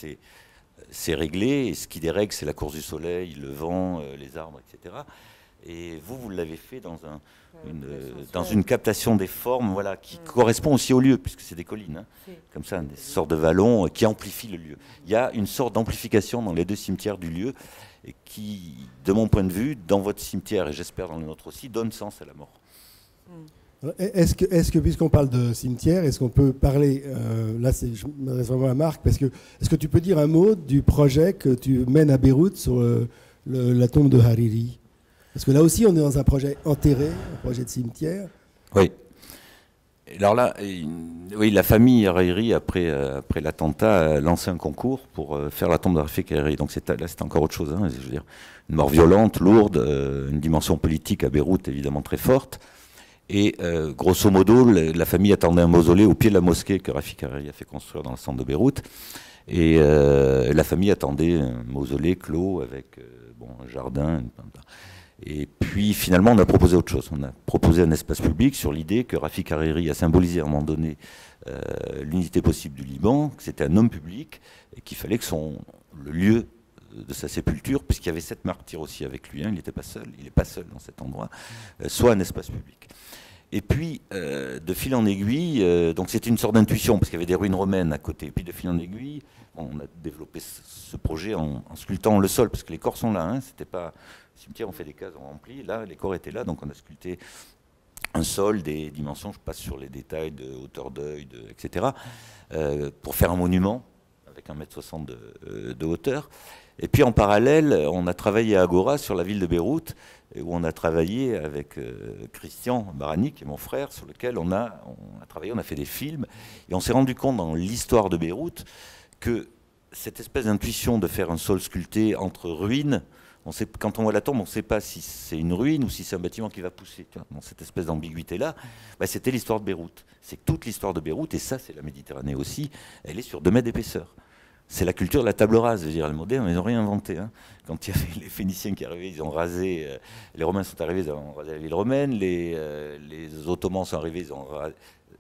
c'est réglé. Et ce qui dérègle, c'est la course du soleil, le vent, les arbres, etc. Et vous l'avez fait dans une captation des formes, voilà, qui correspond aussi au lieu, puisque c'est des collines, hein, comme ça, des sortes de vallons qui amplifient le lieu. Il y a une sorte d'amplification dans les deux cimetières du lieu, et qui, de mon point de vue, dans votre cimetière, et j'espère dans le nôtre aussi, donne sens à la mort. Est-ce que puisqu'on parle de cimetière, est-ce qu'on peut parler, là je m'adresse vraiment à Marc, parce que est-ce que tu peux dire un mot du projet que tu mènes à Beyrouth sur la tombe de Hariri? Parce que là aussi, on est dans un projet enterré, un projet de cimetière. Oui. Alors là, oui, la famille Hariri, après l'attentat, a lancé un concours pour faire la tombe de Rafik Hariri. Donc là, c'est encore autre chose. Hein, je veux dire, une mort violente, lourde, une dimension politique à Beyrouth évidemment très forte. Et grosso modo, la famille attendait un mausolée au pied de la mosquée que Rafik Hariri a fait construire dans le centre de Beyrouth. Et la famille attendait un mausolée clos avec un jardin. Et puis finalement, on a proposé autre chose. On a proposé un espace public sur l'idée que Rafik Hariri a symbolisé à un moment donné l'unité possible du Liban, que c'était un homme public et qu'il fallait que le lieu de sa sépulture, puisqu'il y avait 7 martyrs aussi avec lui, hein, il n'est pas seul dans cet endroit, soit un espace public. Et puis, de fil en aiguille, donc c'était une sorte d'intuition, parce qu'il y avait des ruines romaines à côté. Et puis, de fil en aiguille, on a développé ce projet en sculptant le sol, parce que les corps sont là. Hein, c'était pas cimetière, on fait des cases, on remplit. Là, les corps étaient là, donc on a sculpté un sol, des dimensions. Je passe sur les détails de hauteur d'œil, etc. Pour faire un monument avec 1,60 m de hauteur. Et puis en parallèle, on a travaillé à Agora sur la ville de Beyrouth, où on a travaillé avec Christian Barani, qui est mon frère, sur lequel on a travaillé, on a fait des films, et on s'est rendu compte dans l'histoire de Beyrouth que cette espèce d'intuition de faire un sol sculpté entre ruines, quand on voit la tombe, on ne sait pas si c'est une ruine ou si c'est un bâtiment qui va pousser. Tu vois, dans cette espèce d'ambiguïté-là, bah, c'était l'histoire de Beyrouth. C'est toute l'histoire de Beyrouth, et ça, c'est la Méditerranée aussi, elle est sur 2 mètres d'épaisseur. C'est la culture de la table rase, je veux dire, les modernes, ils n'ont rien inventé. Hein. Quand il y avait les Phéniciens qui arrivaient, ils ont rasé, les Romains sont arrivés, ils ont rasé la ville romaine, les Ottomans sont arrivés, ils ont rasé,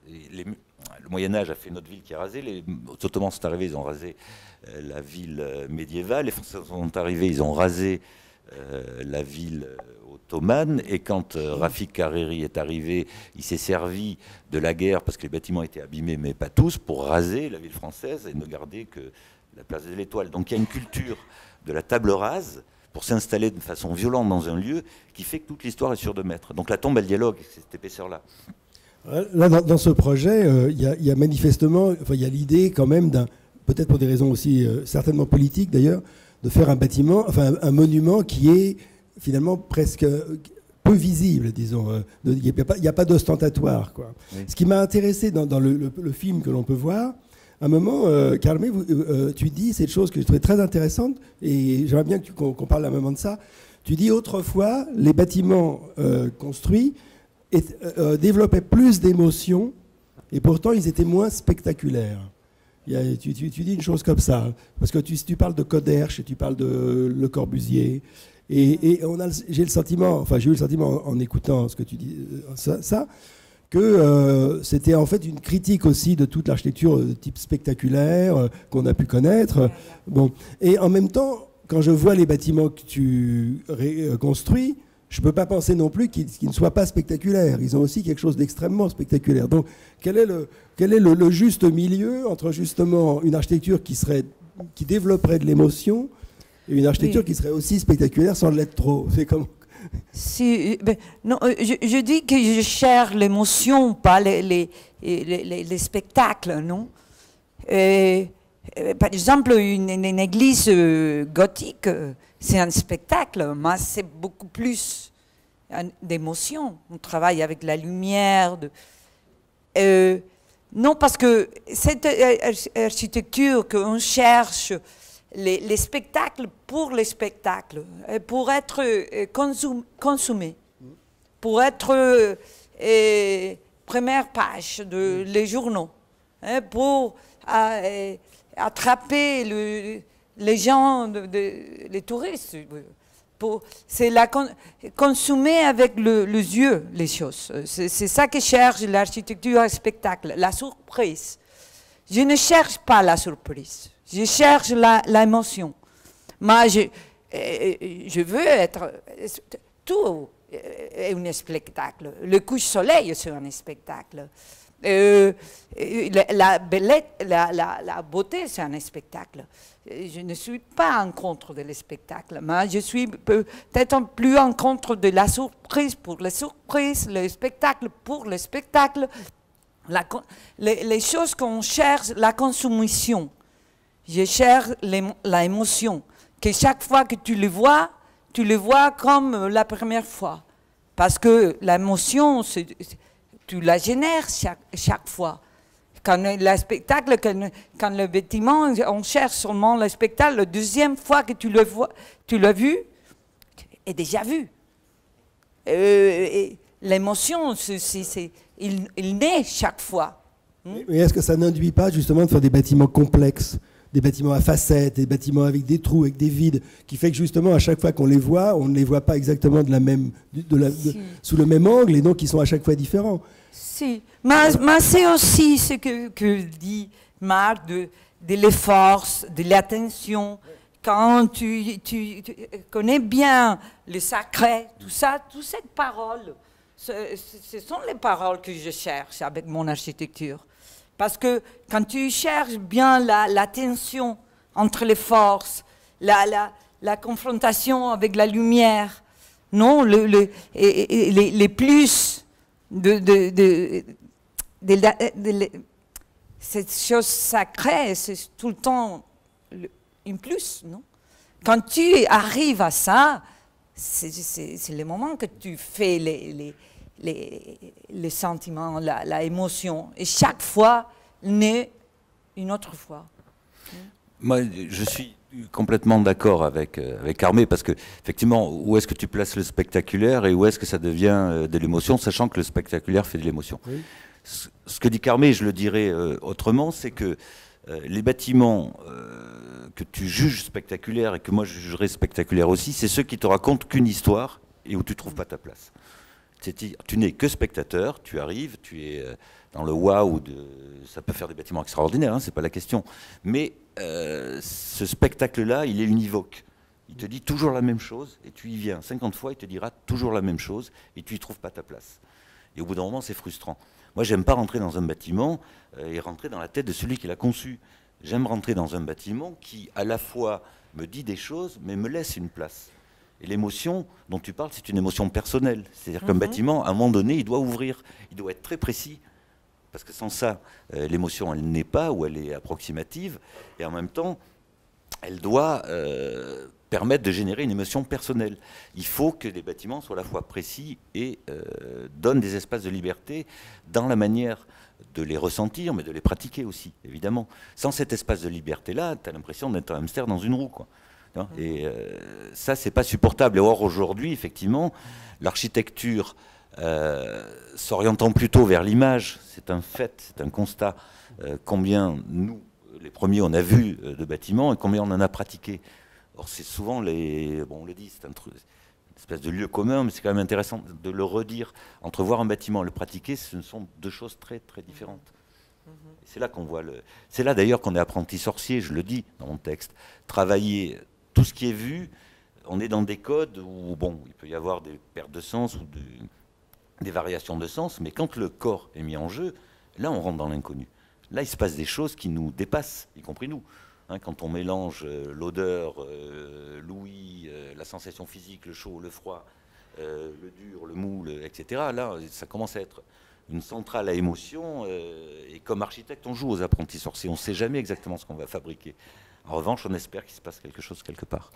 le Moyen-Âge a fait notre ville qui est rasée, les Ottomans sont arrivés, ils ont rasé la ville médiévale, les Français sont arrivés, ils ont rasé la ville ottomane, et quand Rafik Hariri est arrivé, il s'est servi de la guerre, parce que les bâtiments étaient abîmés, mais pas tous, pour raser la ville française et ne garder que la place de l'Étoile. Donc il y a une culture de la table rase pour s'installer de façon violente dans un lieu qui fait que toute l'histoire est sur 2 mètres. Donc la tombe, elle dialogue avec cette épaisseur-là. Là, dans ce projet, il y a manifestement, enfin, il y a l'idée quand même peut-être pour des raisons aussi certainement politiques d'ailleurs, de faire un bâtiment, enfin un monument qui est finalement presque peu visible, disons. Il n'y a pas d'ostentatoire, quoi. Oui. Ce qui m'a intéressé dans le film que l'on peut voir, à un moment, Carmé, tu dis cette chose que je trouvais très intéressante, et j'aimerais bien qu'on parle à un moment de ça. Tu dis autrefois, les bâtiments construits développaient plus d'émotions, et pourtant ils étaient moins spectaculaires. Tu dis une chose comme ça, parce que tu parles de Coderch et tu parles de Le Corbusier, et j'ai eu le sentiment en écoutant ce que tu dis, que c'était en fait une critique aussi de toute l'architecture de type spectaculaire qu'on a pu connaître. Bon. Et en même temps, quand je vois les bâtiments que tu construis, je ne peux pas penser non plus qu'ils ne soient pas spectaculaires. Ils ont aussi quelque chose d'extrêmement spectaculaire. Donc, quel est le juste milieu entre justement une architecture qui développerait de l'émotion et une architecture qui serait aussi spectaculaire sans l'être trop? C'est comme... Non, je dis que je cherche l'émotion, pas les spectacles, non? Par exemple, une église gothique, c'est un spectacle, mais c'est beaucoup plus d'émotion. On travaille avec la lumière. Non, parce que cette architecture qu'on cherche, les spectacles pour les spectacles, pour être consommés, pour être première page de les journaux, pour attraper les gens, les touristes. C'est consommer avec les yeux les choses. C'est ça que cherche l'architecture spectacle, la surprise. Je ne cherche pas la surprise, je cherche l'émotion. Mais je veux être... Tout est un spectacle. Le couche-soleil, c'est un spectacle. La beauté, c'est un spectacle. Je ne suis pas en contre de spectacle, mais je suis peut-être plus en contre de la surprise pour la surprise, le spectacle pour le spectacle, les choses qu'on cherche, la consommation. Je cherche l'émotion, que chaque fois que tu le vois comme la première fois. Parce que l'émotion, tu la génères chaque fois. Quand le spectacle, quand le bâtiment, on cherche seulement le spectacle, la deuxième fois que tu l'as vu, est déjà vu. L'émotion, il naît chaque fois. Mais est-ce que ça n'induit pas justement de faire des bâtiments complexes, des bâtiments à facettes, des bâtiments avec des trous, avec des vides, qui fait que justement à chaque fois qu'on les voit, on ne les voit pas exactement sous le même angle, et donc ils sont à chaque fois différents. Si, mais c'est aussi ce que dit Marc de l'effort, de l'attention. Quand tu connais bien le sacré, tout ça, toutes ces paroles, ce sont les paroles que je cherche avec mon architecture. Parce que quand tu cherches bien la tension entre les forces, la confrontation avec la lumière, non, les plus cette chose sacrée, c'est tout le temps une plus, non? Quand tu arrives à ça, c'est le moment que tu fais les sentiments, la émotion. Et chaque fois naît une autre fois. Moi, je suis complètement d'accord avec Carmé, parce que, effectivement, où est-ce que tu places le spectaculaire et où est-ce que ça devient de l'émotion, sachant que le spectaculaire fait de l'émotion. Oui. Ce que dit Carmé, je le dirais autrement, c'est que les bâtiments que tu juges spectaculaires et que moi je jugerais spectaculaires aussi, c'est ceux qui te racontent qu'une histoire et où tu ne trouves pas ta place. Tu n'es que spectateur, tu arrives, tu es dans le waouh, ça peut faire des bâtiments extraordinaires, hein, c'est pas la question. Mais ce spectacle-là, il est univoque. Il te dit toujours la même chose et tu y viens 50 fois, il te dira toujours la même chose et tu n'y trouves pas ta place. Et au bout d'un moment, c'est frustrant. Moi, j'aime pas rentrer dans un bâtiment et rentrer dans la tête de celui qui l'a conçu. J'aime rentrer dans un bâtiment qui, à la fois, me dit des choses, mais me laisse une place. Et l'émotion dont tu parles, c'est une émotion personnelle. C'est-à-dire qu'un bâtiment, à un moment donné, il doit ouvrir. Il doit être très précis. Parce que sans ça, l'émotion, elle n'est pas ou elle est approximative. Et en même temps, elle doit permettre de générer une émotion personnelle. Il faut que les bâtiments soient à la fois précis et donnent des espaces de liberté dans la manière de les ressentir, mais de les pratiquer aussi, évidemment. Sans cet espace de liberté-là, tu as l'impression d'être un hamster dans une roue, quoi. Et ça, c'est pas supportable. Et or, aujourd'hui, effectivement, l'architecture s'orientant plutôt vers l'image, c'est un fait, c'est un constat, combien nous, les premiers, on a vu de bâtiments et combien on en a pratiqué. Or, c'est souvent on le dit, c'est une espèce de lieu commun, mais c'est quand même intéressant de le redire. Entre voir un bâtiment et le pratiquer, ce sont deux choses très, très différentes. C'est là qu'on voit c'est là d'ailleurs qu'on est apprenti sorcier, je le dis dans mon texte. Travailler tout ce qui est vu, on est dans des codes où, bon, il peut y avoir des pertes de sens ou des variations de sens, mais quand le corps est mis en jeu, là, on rentre dans l'inconnu. Là, il se passe des choses qui nous dépassent, y compris nous. Hein, quand on mélange l'odeur, l'ouïe, la sensation physique, le chaud, le froid, le dur, le mou, etc., là, ça commence à être une centrale à émotion. Et comme architecte, on joue aux apprentis sorciers. On ne sait jamais exactement ce qu'on va fabriquer. En revanche, on espère qu'il se passe quelque chose quelque part.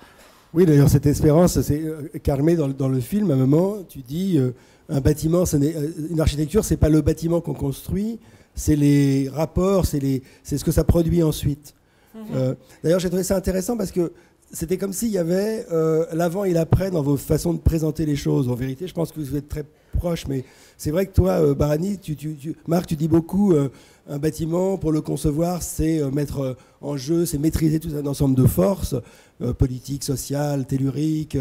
Oui, d'ailleurs, cette espérance, c'est Carmé dans le film, à un moment, tu dis, un bâtiment, une architecture, c'est pas le bâtiment qu'on construit, c'est les rapports, c'est ce que ça produit ensuite. D'ailleurs, j'ai trouvé ça intéressant parce que c'était comme s'il y avait l'avant et l'après dans vos façons de présenter les choses. En vérité, je pense que vous êtes très proches, mais c'est vrai que toi, Barani, Marc, tu dis beaucoup, un bâtiment, pour le concevoir, c'est mettre en jeu, c'est maîtriser tout un ensemble de forces, politiques, sociales, telluriques,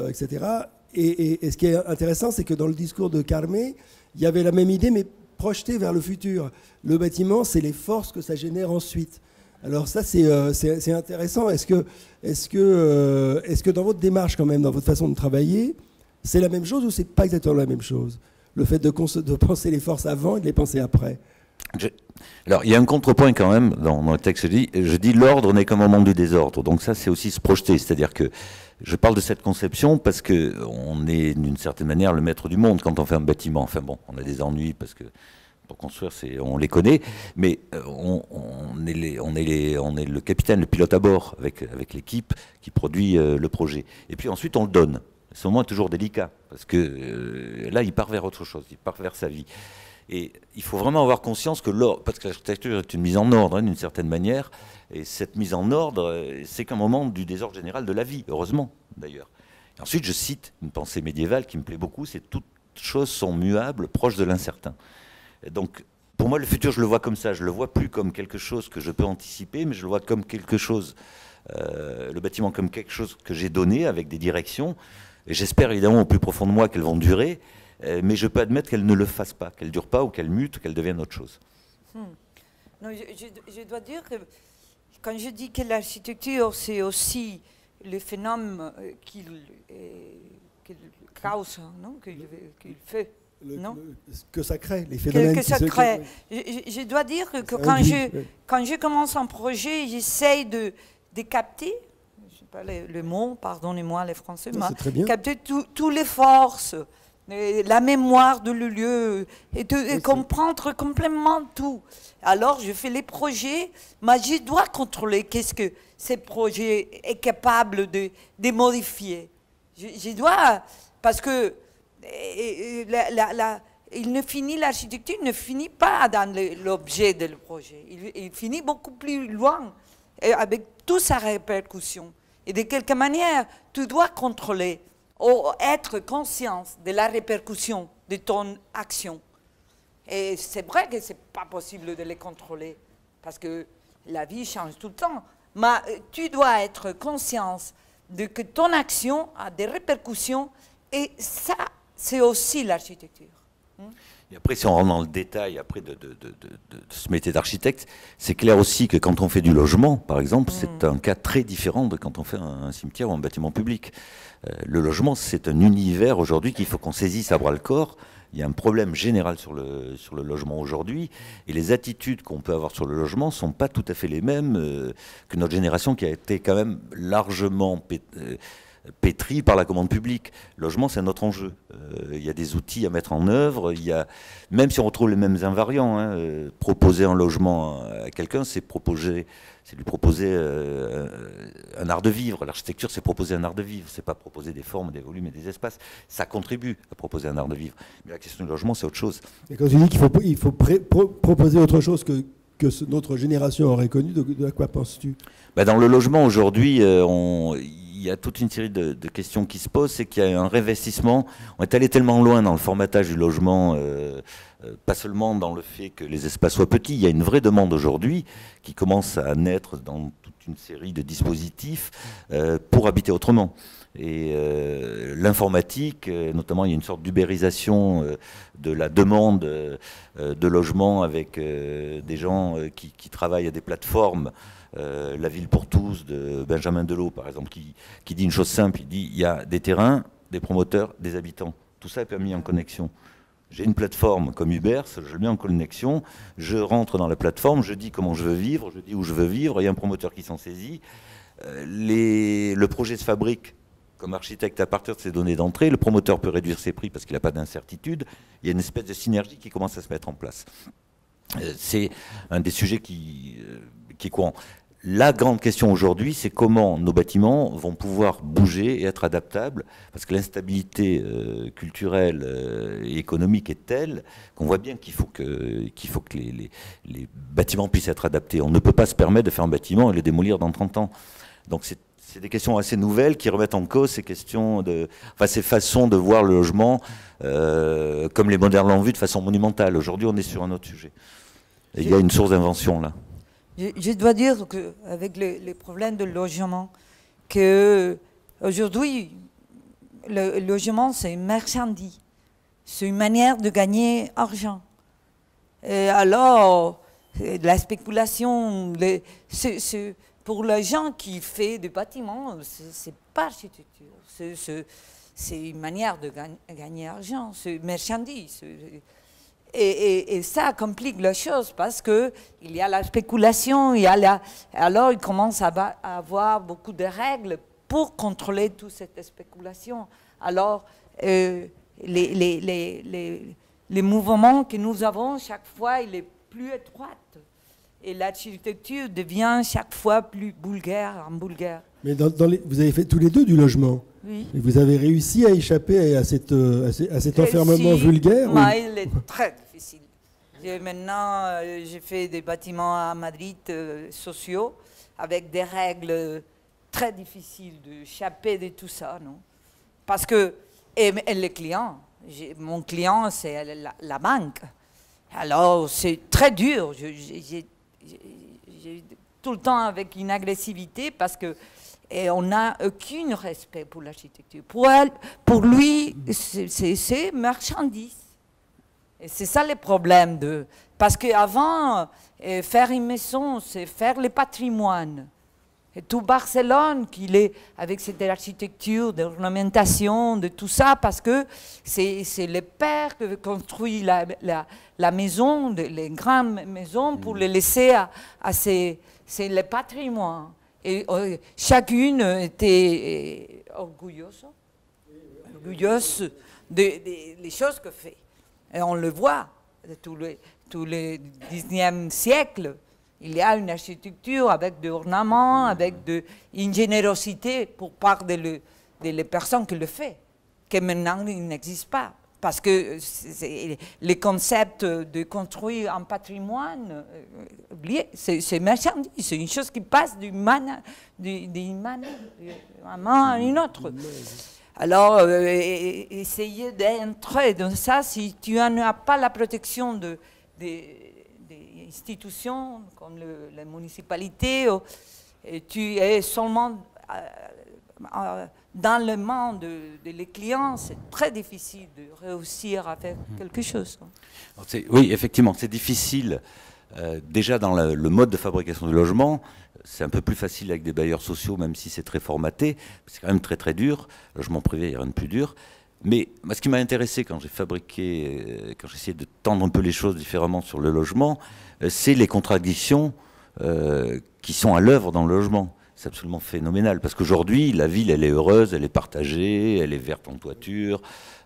etc. Et ce qui est intéressant, c'est que dans le discours de Carmé, il y avait la même idée, mais projetée vers le futur. Le bâtiment, c'est les forces que ça génère ensuite. Alors ça, c'est intéressant. Est-ce que dans votre démarche, quand même, dans votre façon de travailler, c'est la même chose ou c'est pas exactement la même chose? Le fait de penser les forces avant et de les penser après. Alors, il y a un contrepoint quand même dans le texte. Je dis l'ordre n'est qu'un moment du désordre. Donc ça, c'est aussi se projeter. C'est-à-dire que je parle de cette conception parce qu'on est, d'une certaine manière, le maître du monde quand on fait un bâtiment. Enfin bon, on a des ennuis parce que pour construire, on les connaît, mais on est le capitaine, le pilote à bord avec l'équipe qui produit le projet. Et puis ensuite, on le donne. Ce moment est toujours délicat parce que là, il part vers autre chose, il part vers sa vie. Et il faut vraiment avoir conscience que parce que l'architecture est une mise en ordre, hein, d'une certaine manière, et cette mise en ordre, c'est qu'un moment du désordre général de la vie, heureusement d'ailleurs. Et ensuite, je cite une pensée médiévale qui me plaît beaucoup, c'est toutes choses sont muables, proches de l'incertain. Donc, pour moi, le futur, je le vois comme ça. Je le vois plus comme quelque chose que je peux anticiper, mais je le vois comme quelque chose, le bâtiment comme quelque chose que j'ai donné avec des directions. Et j'espère évidemment au plus profond de moi qu'elles vont durer. Mais je peux admettre qu'elle ne le fasse pas, qu'elle ne dure pas ou qu'elle mute, qu'elle devienne autre chose. Non, je dois dire que quand je dis que l'architecture, c'est aussi le phénomène qu'il cause, non, qu'il fait. Que ça crée, les phénomènes que ça crée. Je dois dire que quand je commence un projet, j'essaye de capter, je sais pas le mot, pardonnez-moi les Français, mais capter toutes les forces la mémoire de le lieu, et de comprendre complètement tout. Alors, je fais les projets, mais je dois contrôler qu'est-ce que ces projets est capable de modifier. Je dois, parce que l'architecture ne finit pas dans l'objet du projet. Il finit beaucoup plus loin, avec toute sa répercussion. Et de quelque manière, tu dois contrôler, ou être conscient de la répercussion de ton action. Et c'est vrai que ce n'est pas possible de les contrôler, parce que la vie change tout le temps. Mais tu dois être conscient de que ton action a des répercussions, et ça, c'est aussi l'architecture. Et après, si on rentre dans le détail après de ce métier d'architecte, c'est clair aussi que quand on fait du logement, par exemple, c'est un cas très différent de quand on fait un cimetière ou un bâtiment public. Le logement, c'est un univers aujourd'hui qu'il faut qu'on saisisse à bras-le-corps. Il y a un problème général sur le logement aujourd'hui, et les attitudes qu'on peut avoir sur le logement ne sont pas tout à fait les mêmes que notre génération qui a été quand même largement pétri par la commande publique. Le logement, c'est notre enjeu. Il y a des outils à mettre en œuvre. Même si on retrouve les mêmes invariants, proposer un logement à quelqu'un, c'est lui proposer un art de vivre. L'architecture, c'est proposer un art de vivre. C'est pas proposer des formes, des volumes et des espaces. Ça contribue à proposer un art de vivre. Mais la question du logement, c'est autre chose. Et quand tu dis qu'il faut proposer autre chose que notre génération aurait connu, de quoi penses-tu? Dans le logement, aujourd'hui, il y a toute une série de questions qui se posent. C'est qu'il y a un réinvestissement. On est allé tellement loin dans le formatage du logement, pas seulement dans le fait que les espaces soient petits. Il y a une vraie demande aujourd'hui qui commence à naître dans toute une série de dispositifs pour habiter autrement. Et l'informatique, notamment, il y a une sorte d'ubérisation de la demande de logement avec des gens qui travaillent à des plateformes. La ville pour tous de Benjamin Delot, par exemple, qui dit une chose simple. Il dit il y a des terrains, des promoteurs, des habitants. Tout ça est mis en connexion. J'ai une plateforme comme Uber, je le mets en connexion, je rentre dans la plateforme, je dis comment je veux vivre, je dis où je veux vivre, il y a un promoteur qui s'en saisit. Le projet se fabrique comme architecte à partir de ces données d'entrée, le promoteur peut réduire ses prix parce qu'il n'a pas d'incertitude, il y a une espèce de synergie qui commence à se mettre en place. C'est un des sujets qui est courant. La grande question aujourd'hui, c'est comment nos bâtiments vont pouvoir bouger et être adaptables, parce que l'instabilité culturelle et économique est telle qu'on voit bien qu'il faut que les bâtiments puissent être adaptés. On ne peut pas se permettre de faire un bâtiment et le démolir dans 30 ans. Donc c'est des questions assez nouvelles qui remettent en cause ces façons de voir le logement comme les modernes l'ont vu de façon monumentale. Aujourd'hui, on est sur un autre sujet. Et il y a une source d'invention là. Je dois dire qu'avec les problèmes de logement, qu'aujourd'hui, le logement, c'est une marchandise. C'est une manière de gagner argent. Et alors, la spéculation, pour les gens qui font des bâtiments, c'est pas architecture. C'est une manière de gagner argent. C'est une marchandise. Et ça complique la chose parce qu'il y a la spéculation, alors il commence à avoir beaucoup de règles pour contrôler toute cette spéculation. Alors, les mouvements que nous avons, chaque fois, il est plus étroit. Et l'architecture devient chaque fois plus vulgaire. Mais vous avez fait tous les deux du logement. Oui. Et vous avez réussi à échapper à cet enfermement vulgaire? Mais il est très difficile. Maintenant, j'ai fait des bâtiments à Madrid sociaux avec des règles très difficiles d'échapper de tout ça, non? Parce que et les clients, mon client, c'est la banque. Alors, c'est très dur. J'ai tout le temps avec une agressivité parce que on n'a aucun respect pour l'architecture. Pour lui, c'est marchandise. Et c'est ça le problème. Parce qu'avant, faire une maison, c'est faire le patrimoine. Et tout Barcelone, qu'il est avec cette architecture, d'ornementation, de tout ça, parce que c'est le père qui construit la maison, les grandes maisons, pour les laisser c'est le patrimoine. Et chacune était orgulleuse. orgueilleuse des choses que fait. Et on le voit, tous les 19e siècle, il y a une architecture avec des ornements, avec une générosité pour part des personnes qui le font, que maintenant il n'existe pas. Parce que les concepts de construire un patrimoine, c'est marchandise, c'est une chose qui passe d'une main à une autre. Alors, essayer d'entrer dans ça, si tu n'as pas la protection des institutions comme les municipalités, et tu es seulement dans le monde des clients, c'est très difficile de réussir à faire quelque chose. Oui, effectivement, c'est difficile. Déjà dans le mode de fabrication du logement, c'est un peu plus facile avec des bailleurs sociaux, même si c'est très formaté. C'est quand même très très dur. Logement privé, il n'y a rien de plus dur. Mais moi, ce qui m'a intéressé quand j'ai fabriqué, quand j'ai essayé de tendre un peu les choses différemment sur le logement, c'est les contradictions qui sont à l'œuvre dans le logement. C'est absolument phénoménal, parce qu'aujourd'hui, la ville, elle est heureuse, elle est partagée, elle est verte en toiture,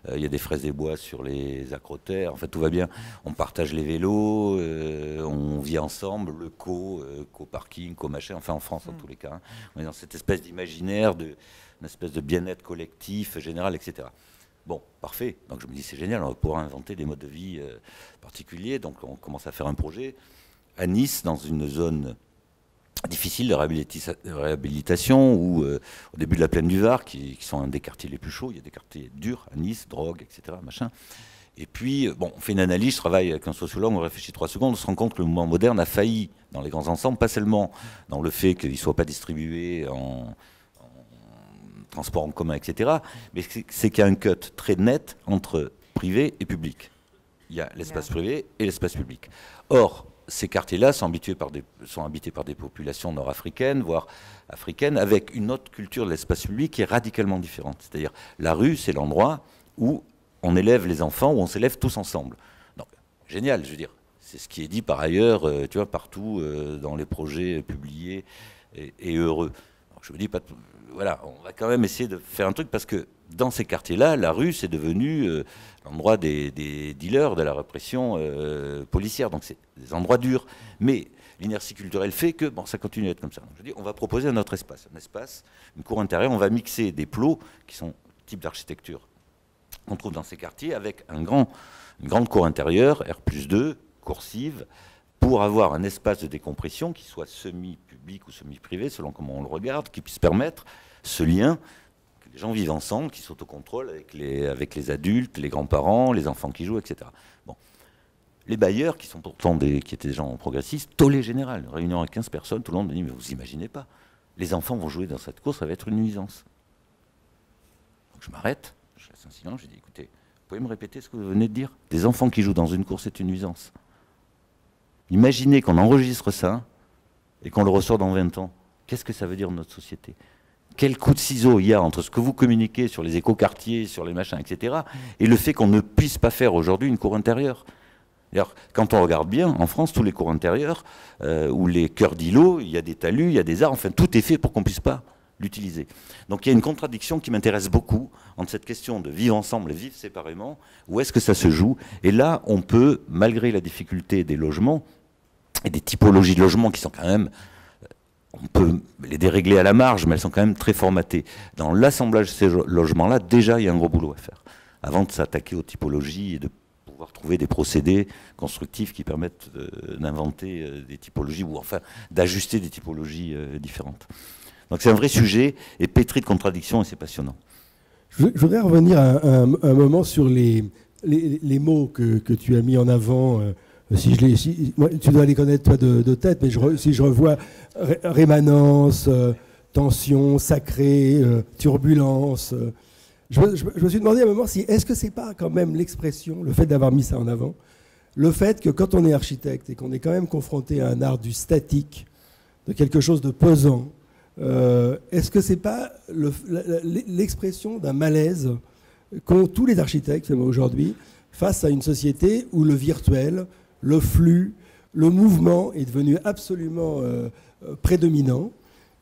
il y a des fraises et bois sur les acrotères, en fait, tout va bien. On partage les vélos, on vit ensemble, le co-parking, co-machin, enfin en France en tous les cas. Hein. On est dans cette espèce d'imaginaire, une espèce de bien-être collectif, général, etc. Bon, parfait. Donc je me dis, c'est génial, on va pouvoir inventer des modes de vie particuliers. Donc on commence à faire un projet à Nice, dans une zone difficile de réhabilitation, où au début de la plaine du Var, qui sont un des quartiers les plus chauds, il y a des quartiers durs à Nice, drogue, etc. Machin. Et puis, bon, on fait une analyse, je travaille avec un sociologue, on réfléchit 3 secondes, on se rend compte que le mouvement moderne a failli dans les grands ensembles, pas seulement dans le fait qu'il ne soit pas distribué en transport en commun, etc., mais c'est qu'il y a un cut très net entre privé et public. Il y a l'espace privé et l'espace public. Or, ces quartiers-là sont habités par des populations nord-africaines, voire africaines, avec une autre culture de l'espace public qui est radicalement différente. C'est-à-dire, la rue, c'est l'endroit où on élève les enfants, où on s'élève tous ensemble. Donc, génial, je veux dire. C'est ce qui est dit par ailleurs, tu vois, partout dans les projets publiés et heureux. Donc, je me dis, voilà, on va quand même essayer de faire un truc, parce que dans ces quartiers-là, la rue, c'est devenu l'endroit des dealers, de la répression policière. Donc c'est des endroits durs. Mais l'inertie culturelle fait que bon, ça continue à être comme ça. Donc, je dis, on va proposer un autre espace. Un espace, une cour intérieure. On va mixer des plots qui sont type d'architecture qu'on trouve dans ces quartiers avec une grande cour intérieure, R+2, coursive, pour avoir un espace de décompression qui soit semi-public ou semi-privé, selon comment on le regarde, qui puisse permettre ce lien, que les gens vivent ensemble, qui s'autocontrôlent avec les adultes, les grands-parents, les enfants qui jouent, etc. Bon. Les bailleurs, qui sont pourtant qui étaient des gens progressistes, tollé général, une réunion avec 15 personnes, tout le monde me dit, mais vous imaginez pas, les enfants vont jouer dans cette cour, ça va être une nuisance. Donc je m'arrête, je laisse un silence, je dis, écoutez, vous pouvez me répéter ce que vous venez de dire? Des enfants qui jouent dans une cour, c'est une nuisance. Imaginez qu'on enregistre ça et qu'on le ressort dans 20 ans. Qu'est-ce que ça veut dire de notre société? Quel coup de ciseau il y a entre ce que vous communiquez sur les écoquartiers, sur les machins, etc., et le fait qu'on ne puisse pas faire aujourd'hui une cour intérieure? D'ailleurs, quand on regarde bien, en France, tous les cours intérieurs, ou les cœurs d'îlots, il y a des talus, il y a des arbres, enfin tout est fait pour qu'on ne puisse pas l'utiliser. Donc il y a une contradiction qui m'intéresse beaucoup entre cette question de vivre ensemble et vivre séparément, où est-ce que ça se joue? Et là, on peut, malgré la difficulté des logements, et des typologies de logements qui sont quand même, on peut les dérégler à la marge, mais elles sont quand même très formatées. Dans l'assemblage de ces logements-là, déjà, il y a un gros boulot à faire, avant de s'attaquer aux typologies et de pouvoir trouver des procédés constructifs qui permettent d'inventer des typologies, ou enfin d'ajuster des typologies différentes. Donc c'est un vrai sujet, et pétri de contradictions, et c'est passionnant. Je voudrais revenir un moment sur les mots que tu as mis en avant. Moi, tu dois les connaître toi de tête, mais si je revois rémanence, tension, sacré, turbulence, je me suis demandé à un moment si est-ce que c'est pas quand même l'expression, le fait d'avoir mis ça en avant, le fait que quand on est architecte et qu'on est quand même confronté à un art du statique, de quelque chose de pesant, est-ce que c'est pas l'expression d'un malaise qu'ont tous les architectes aujourd'hui face à une société où le virtuel, le flux, le mouvement est devenu absolument prédominant,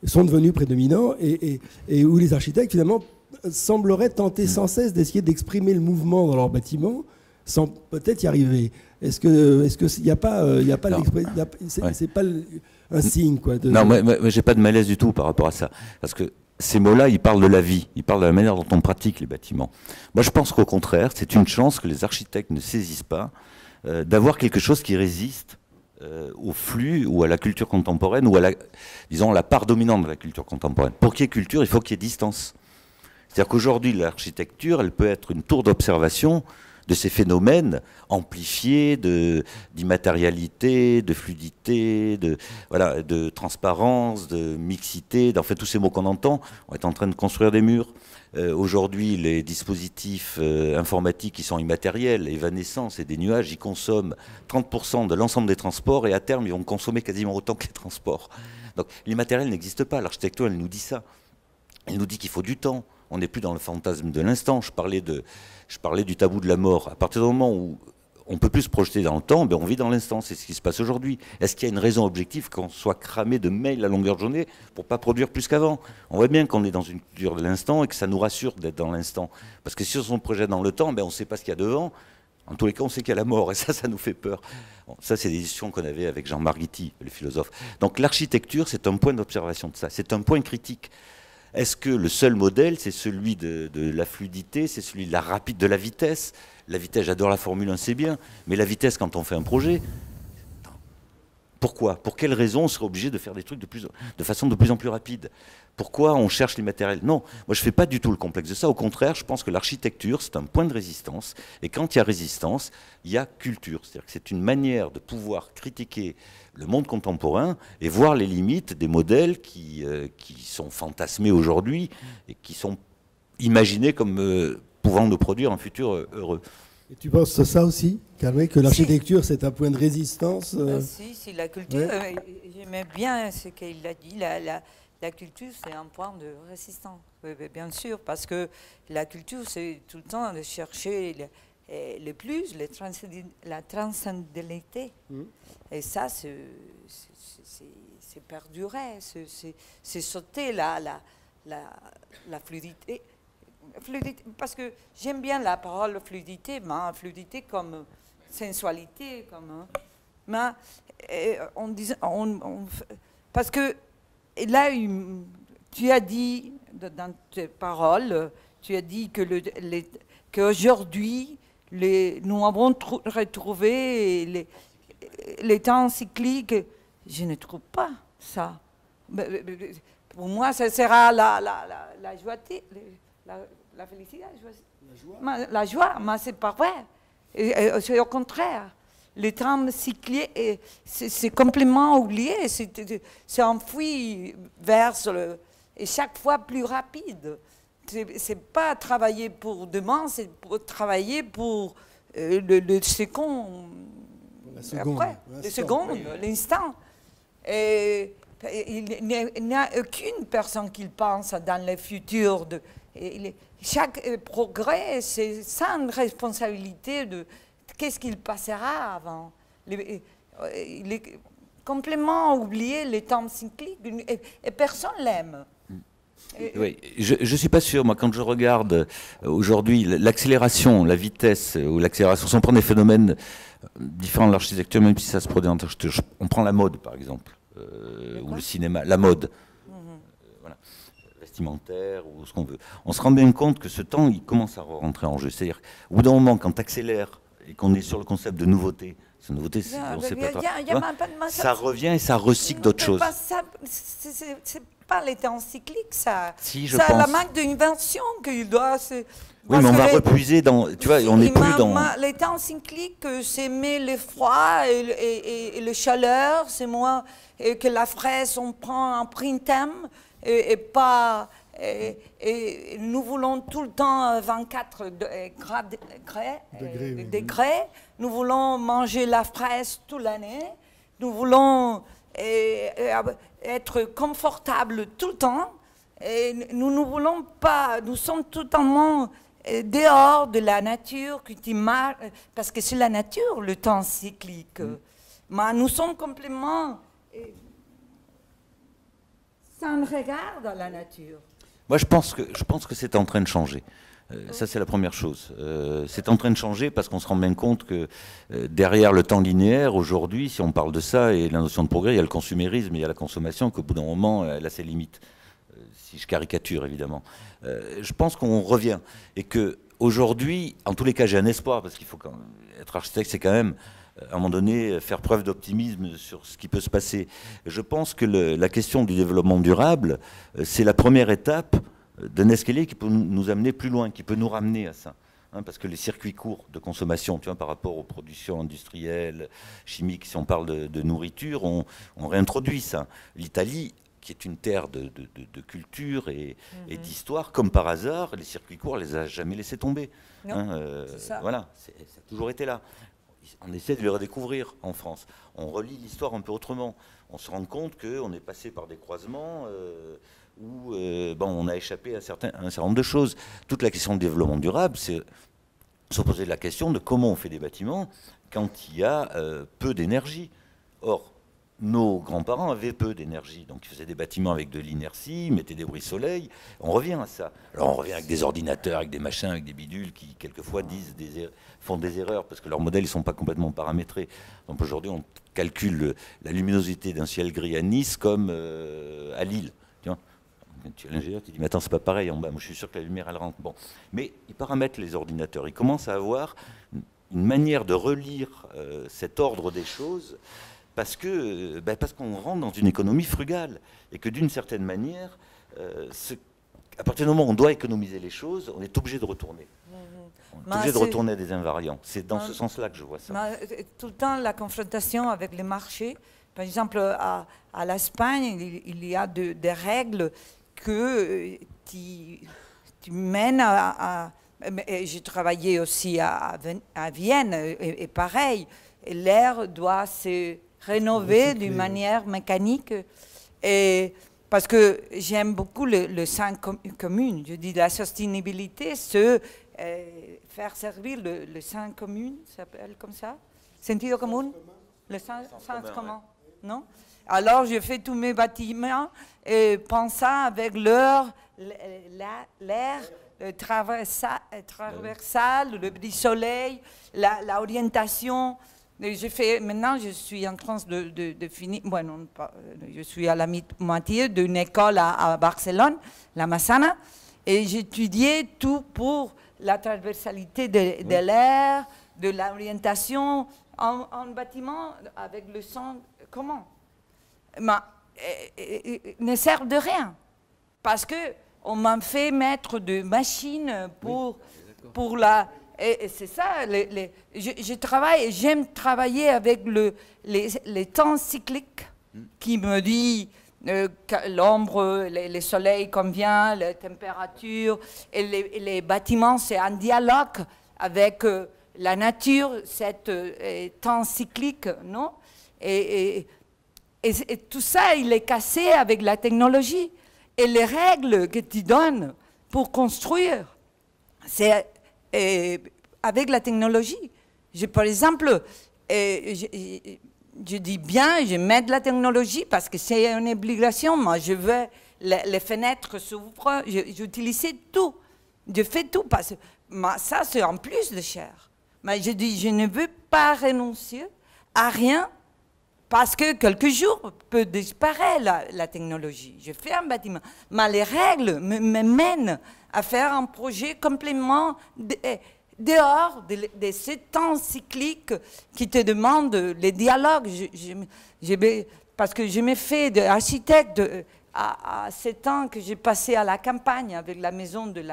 sont devenus prédominants, et où les architectes, finalement, semblerait tenter sans cesse d'essayer d'exprimer le mouvement dans leur bâtiment sans peut-être y arriver. Est-ce qu'il n'y a pas, c'est pas un signe quoi, Non, moi j'ai pas de malaise du tout par rapport à ça. Parce que ces mots-là, ils parlent de la vie, ils parlent de la manière dont on pratique les bâtiments. Moi je pense qu'au contraire, c'est une chance que les architectes ne saisissent pas d'avoir quelque chose qui résiste au flux ou à la culture contemporaine ou à disons, la part dominante de la culture contemporaine. Pour qu'il y ait culture, il faut qu'il y ait distance. C'est-à-dire qu'aujourd'hui, l'architecture, elle peut être une tour d'observation de ces phénomènes amplifiés d'immatérialité, de fluidité, de transparence, de mixité, en fait tous ces mots qu'on entend. On est en train de construire des murs. Aujourd'hui, les dispositifs informatiques qui sont immatériels, évanescents, c'est des nuages, ils consomment 30% de l'ensemble des transports et à terme, ils vont consommer quasiment autant que les transports. Donc l'immatériel n'existe pas. L'architecture, elle nous dit ça. Elle nous dit qu'il faut du temps. On n'est plus dans le fantasme de l'instant. Je parlais du tabou de la mort. À partir du moment où on ne peut plus se projeter dans le temps, ben on vit dans l'instant. C'est ce qui se passe aujourd'hui. Est-ce qu'il y a une raison objective qu'on soit cramé de mails à longueur de journée pour ne pas produire plus qu'avant? On voit bien qu'on est dans une culture de l'instant et que ça nous rassure d'être dans l'instant. Parce que si on se projette dans le temps, ben on ne sait pas ce qu'il y a devant. En tous les cas, on sait qu'il y a la mort. Et ça nous fait peur. Bon, ça, c'est des discussions qu'on avait avec Jean Marguitti, le philosophe. Donc l'architecture, c'est un point d'observation de ça. C'est un point critique. Est-ce que le seul modèle, c'est celui de la fluidité, c'est celui de la rapide, de la vitesse? La vitesse, j'adore la Formule 1, c'est bien, mais la vitesse quand on fait un projet, pourquoi? Pour quelle raison on serait obligé de faire des trucs de façon de plus en plus rapide? Pourquoi on cherche les matériels? Non, moi je ne fais pas du tout le complexe de ça. Au contraire, je pense que l'architecture, c'est un point de résistance. Et quand il y a résistance, il y a culture. C'est-à-dire que c'est une manière de pouvoir critiquer le monde contemporain et voir les limites des modèles qui sont fantasmés aujourd'hui et qui sont imaginés comme pouvant nous produire un futur heureux. Et tu penses ça aussi, Calmet, que l'architecture, c'est un point de résistance Si, la culture, j'aimais bien ce qu'il a dit, la culture, c'est un point de résistance, oui, bien sûr, parce que la culture, c'est tout le temps de chercher le plus, la transcendentalité. Et ça, c'est perdurer, c'est sauter la fluidité. Parce que j'aime bien la parole fluidité, mais fluidité comme sensualité, comme... Mais parce que là, tu as dit, dans tes paroles, tu as dit qu'aujourd'hui, nous avons retrouvé les temps cycliques. Je ne trouve pas ça. Pour moi, ça sera la joie, la félicité, la joie, mais c'est pas vrai. C'est au contraire. Le temps cyclique, c'est complètement oublié, c'est enfoui vers et chaque fois plus rapide. C'est pas travailler pour demain, c'est pour travailler pour le second. La seconde. Après, le second, l'instant. Et il n'y a aucune personne qui pense dans le futur. Chaque progrès, c'est sans responsabilité de qu'est-ce qu'il passera avant. Il est complètement oublié les temps cycliques et personne l'aime. Oui, je ne suis pas sûr, moi, quand je regarde aujourd'hui l'accélération, la vitesse ou l'accélération, si on prend des phénomènes différents de l'architecture, même si ça se produit en architecture, on prend la mode, par exemple, ou le cinéma, la mode, voilà, vestimentaire ou ce qu'on veut. On se rend bien compte que ce temps, il commence à rentrer en jeu. C'est-à-dire, au bout d'un moment, quand tu accélères et qu'on est sur le concept de nouveauté, cette nouveauté, ça revient et ça recycle d'autres choses. C'est pas les temps cycliques, ça. Si, je ça pense. La manque d'invention qu'il doit... Oui, mais on va repuiser dans... Tu vois, on n'est plus dans... Les temps cycliques, c'est le froid et la chaleur, c'est moins... Et que la fraise, on prend un printemps et pas... Et nous voulons tout le temps 24 degrés. Nous voulons manger la fraise toute l'année. Nous voulons être confortables tout le temps. Et nous ne voulons pas... Nous sommes totalement dehors de la nature, parce que c'est la nature, le temps cyclique. Mais nous sommes complètement sans regard dans la nature. Moi, je pense que c'est en train de changer. Ça, c'est la première chose. C'est en train de changer parce qu'on se rend bien compte que derrière le temps linéaire, aujourd'hui, si on parle de ça et la notion de progrès, il y a le consumérisme, il y a la consommation, qu'au bout d'un moment, elle a ses limites. Si je caricature, évidemment. Je pense qu'on revient. Et qu'aujourd'hui, en tous les cas, j'ai un espoir, parce qu'il faut quand même être architecte, c'est quand même, à un moment donné, faire preuve d'optimisme sur ce qui peut se passer. Je pense que la question du développement durable, c'est la première étape d'un escalier qui peut nous amener plus loin, qui peut nous ramener à ça. Hein, parce que les circuits courts de consommation, tu vois, par rapport aux productions industrielles, chimiques, si on parle de nourriture, on réintroduit ça. L'Italie, qui est une terre de culture et d'histoire, comme par hasard, les circuits courts, on les a jamais laissés tomber. Non, voilà, ça a toujours été là. On essaie de le redécouvrir en France. On relit l'histoire un peu autrement. On se rend compte qu'on est passé par des croisements où on a échappé à un certain nombre de choses. Toute la question du développement durable, c'est se poser la question de comment on fait des bâtiments quand il y a peu d'énergie. Or, nos grands-parents avaient peu d'énergie, donc ils faisaient des bâtiments avec de l'inertie, mettaient des brise-soleil. On revient à ça. Alors on revient avec des ordinateurs, avec des machins, avec des bidules qui quelquefois font des erreurs parce que leurs modèles ne sont pas complètement paramétrés. Donc aujourd'hui on calcule la luminosité d'un ciel gris à Nice comme à Lille. Tu es l'ingénieur, tu dis mais attends, c'est pas pareil en bas, moi je suis sûr que la lumière elle rentre. Bon. Mais ils paramètrent les ordinateurs, ils commencent à avoir une manière de relire cet ordre des choses. Parce qu'on rentre dans une économie frugale et que d'une certaine manière, à partir du moment où on doit économiser les choses, on est obligé de retourner. On est obligé de retourner à des invariants. C'est dans ce sens-là que je vois ça. Tout le temps, la confrontation avec les marchés. Par exemple, à l'Espagne, il y a des règles que tu mènes à... J'ai travaillé aussi à Vienne, et pareil. L'air doit se rénover d'une manière mécanique. Et parce que j'aime beaucoup le sens commun. Je dis la sustainabilité, c'est faire servir le sens commun, ça s'appelle comme ça? Sentido commun? Le sens commun, non? Alors, je fais tous mes bâtiments et pensant avec l'air, le traversal, le brise-soleil, l'orientation. Maintenant, je suis en train de finir. Bueno, je suis à la moitié d'une école à Barcelone, la Massana, et j'étudiais tout pour la transversalité de l'air, de l'orientation en bâtiment avec le son. Comment? Ne sert de rien. Parce qu'on m'a fait mettre des machines pour la... Et c'est ça, j'aime travailler avec les temps cycliques qui me dit l'ombre, le soleil combien, la température, et les bâtiments, c'est un dialogue avec la nature, cet temps cyclique, non? Et tout ça, il est cassé avec la technologie. Et les règles que tu donnes pour construire, c'est... avec la technologie. Par exemple, je dis bien, je mets de la technologie parce que c'est une obligation. Moi, je veux les fenêtres s'ouvrent, j'utilise tout. Je fais tout parce que ça, c'est en plus de cher. Mais je dis, je ne veux pas renoncer à rien parce que quelques jours peut disparaître la technologie. Je fais un bâtiment. Mais les règles me mènent à faire un projet complètement dehors de ces temps cycliques qui te demandent les dialogues. Parce que je me fais d'architecte à 7 ans que j'ai passé à la campagne avec la maison de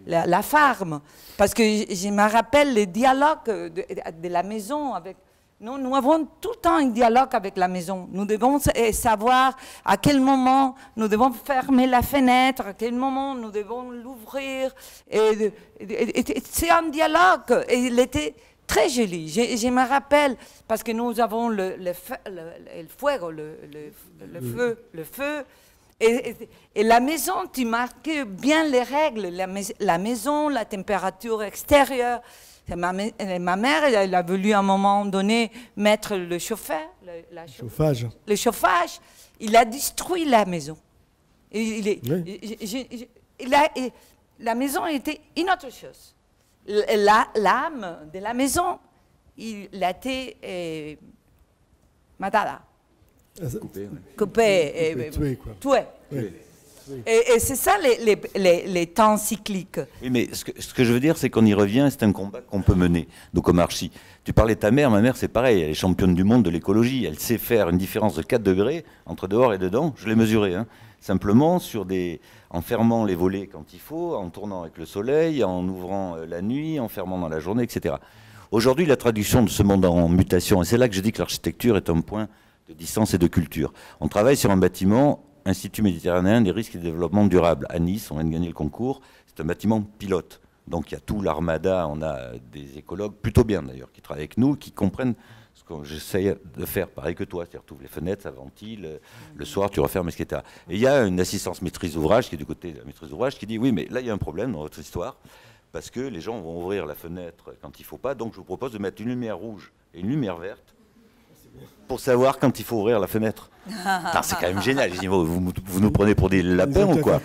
la ferme. Parce que je me rappelle les dialogues de la maison avec... Nous avons tout le temps un dialogue avec la maison. Nous devons savoir à quel moment nous devons fermer la fenêtre, à quel moment nous devons l'ouvrir. C'est un dialogue. Et il était très joli. Je me rappelle, parce que nous avons le feu. Et la maison, tu marquais bien les règles. La maison, la température extérieure. Ma mère, elle a voulu à un moment donné mettre le chauffage. Le chauffage. Il a détruit la maison. Et la maison était une autre chose. L'âme de la maison, il a été matala, coupé, tué. Oui. Et c'est ça les temps cycliques. Oui, mais ce que je veux dire, c'est qu'on y revient, c'est un combat qu'on peut mener. Donc, comme Archie, tu parlais de ta mère, ma mère, c'est pareil, elle est championne du monde de l'écologie. Elle sait faire une différence de 4 degrés entre dehors et dedans. Je l'ai mesuré, hein. Simplement en fermant les volets quand il faut, en tournant avec le soleil, en ouvrant la nuit, en fermant dans la journée, etc. Aujourd'hui, la traduction de ce monde en mutation, et c'est là que je dis que l'architecture est un point de distance et de culture. On travaille sur un bâtiment, Institut méditerranéen des risques et de développement durable, à Nice, on vient de gagner le concours, c'est un bâtiment pilote. Donc il y a tout l'armada, on a des écologues, plutôt bien d'ailleurs, qui travaillent avec nous, qui comprennent ce que j'essaie de faire, pareil que toi, c'est-à-dire tu ouvres les fenêtres, ça ventile, le soir tu refermes, etc. Et il y a une assistance maîtrise d'ouvrage, qui est du côté de la maîtrise d'ouvrage, qui dit oui, mais là il y a un problème dans votre histoire, parce que les gens vont ouvrir la fenêtre quand il ne faut pas, donc je vous propose de mettre une lumière rouge et une lumière verte pour savoir quand il faut ouvrir la fenêtre. C'est quand même génial. Je dis, vous nous prenez pour des lapins ou quoi?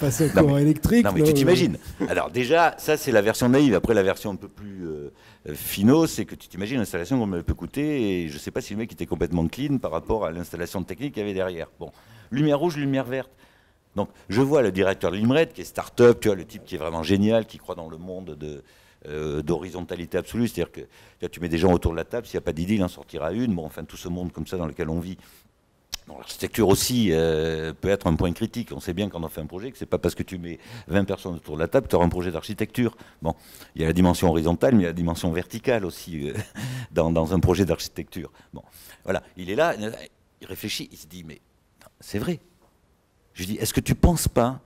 Électrique, non, mais tu t'imagines. Alors déjà, ça c'est la version naïve. Après, la version un peu plus finaux, c'est que tu t'imagines l'installation combien elle peut coûter. Et je ne sais pas si le mec était complètement clean par rapport à l'installation technique qu'il y avait derrière. Bon, lumière rouge, lumière verte. Donc je vois le directeur de l'IMRED, qui est start-up, tu vois, le type qui est vraiment génial, qui croit dans le monde d'horizontalité absolue, c'est-à-dire que tu mets des gens autour de la table, s'il n'y a pas d'idée, il en sortira une. Bon, enfin, tout ce monde comme ça dans lequel on vit. Bon, l'architecture aussi peut être un point critique. On sait bien quand on fait un projet que c'est pas parce que tu mets 20 personnes autour de la table que tu auras un projet d'architecture. Bon, il y a la dimension horizontale, mais il y a la dimension verticale aussi dans un projet d'architecture. Bon, voilà, il est là, il réfléchit, il se dit, mais c'est vrai. Je lui dis, est-ce que tu ne penses pas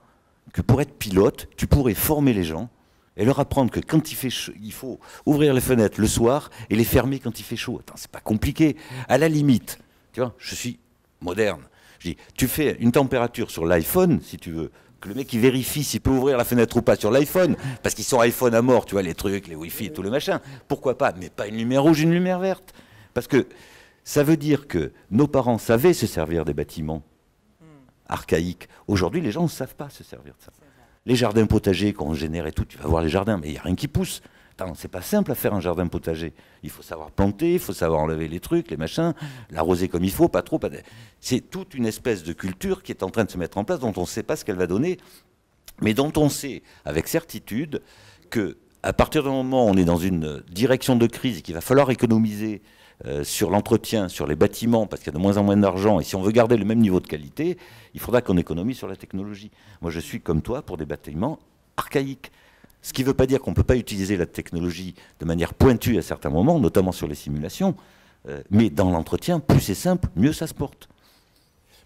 que pour être pilote, tu pourrais former les gens et leur apprendre que quand il fait chaud, il faut ouvrir les fenêtres le soir et les fermer quand il fait chaud. Attends, c'est pas compliqué. À la limite, tu vois, je suis moderne. Je dis, tu fais une température sur l'iPhone, si tu veux, que le mec il vérifie s'il peut ouvrir la fenêtre ou pas sur l'iPhone, parce qu'ils sont iPhone à mort, tu vois, les trucs, les Wi-Fi et tout le machin. Pourquoi pas? Mais pas une lumière rouge, une lumière verte. Parce que ça veut dire que nos parents savaient se servir des bâtiments archaïques. Aujourd'hui, les gens ne savent pas se servir de ça. Les jardins potagers qu'on génère et tout, tu vas voir les jardins, mais il n'y a rien qui pousse. C'est pas simple à faire un jardin potager. Il faut savoir planter, il faut savoir enlever les trucs, les machins, l'arroser comme il faut, pas trop. C'est toute une espèce de culture qui est en train de se mettre en place, dont on ne sait pas ce qu'elle va donner, mais dont on sait avec certitude qu'à partir du moment où on est dans une direction de crise et qu'il va falloir économiser sur l'entretien, sur les bâtiments, parce qu'il y a de moins en moins d'argent, et si on veut garder le même niveau de qualité, il faudra qu'on économise sur la technologie. Moi, je suis comme toi pour des bâtiments archaïques. Ce qui ne veut pas dire qu'on ne peut pas utiliser la technologie de manière pointue à certains moments, notamment sur les simulations, mais dans l'entretien, plus c'est simple, mieux ça se porte.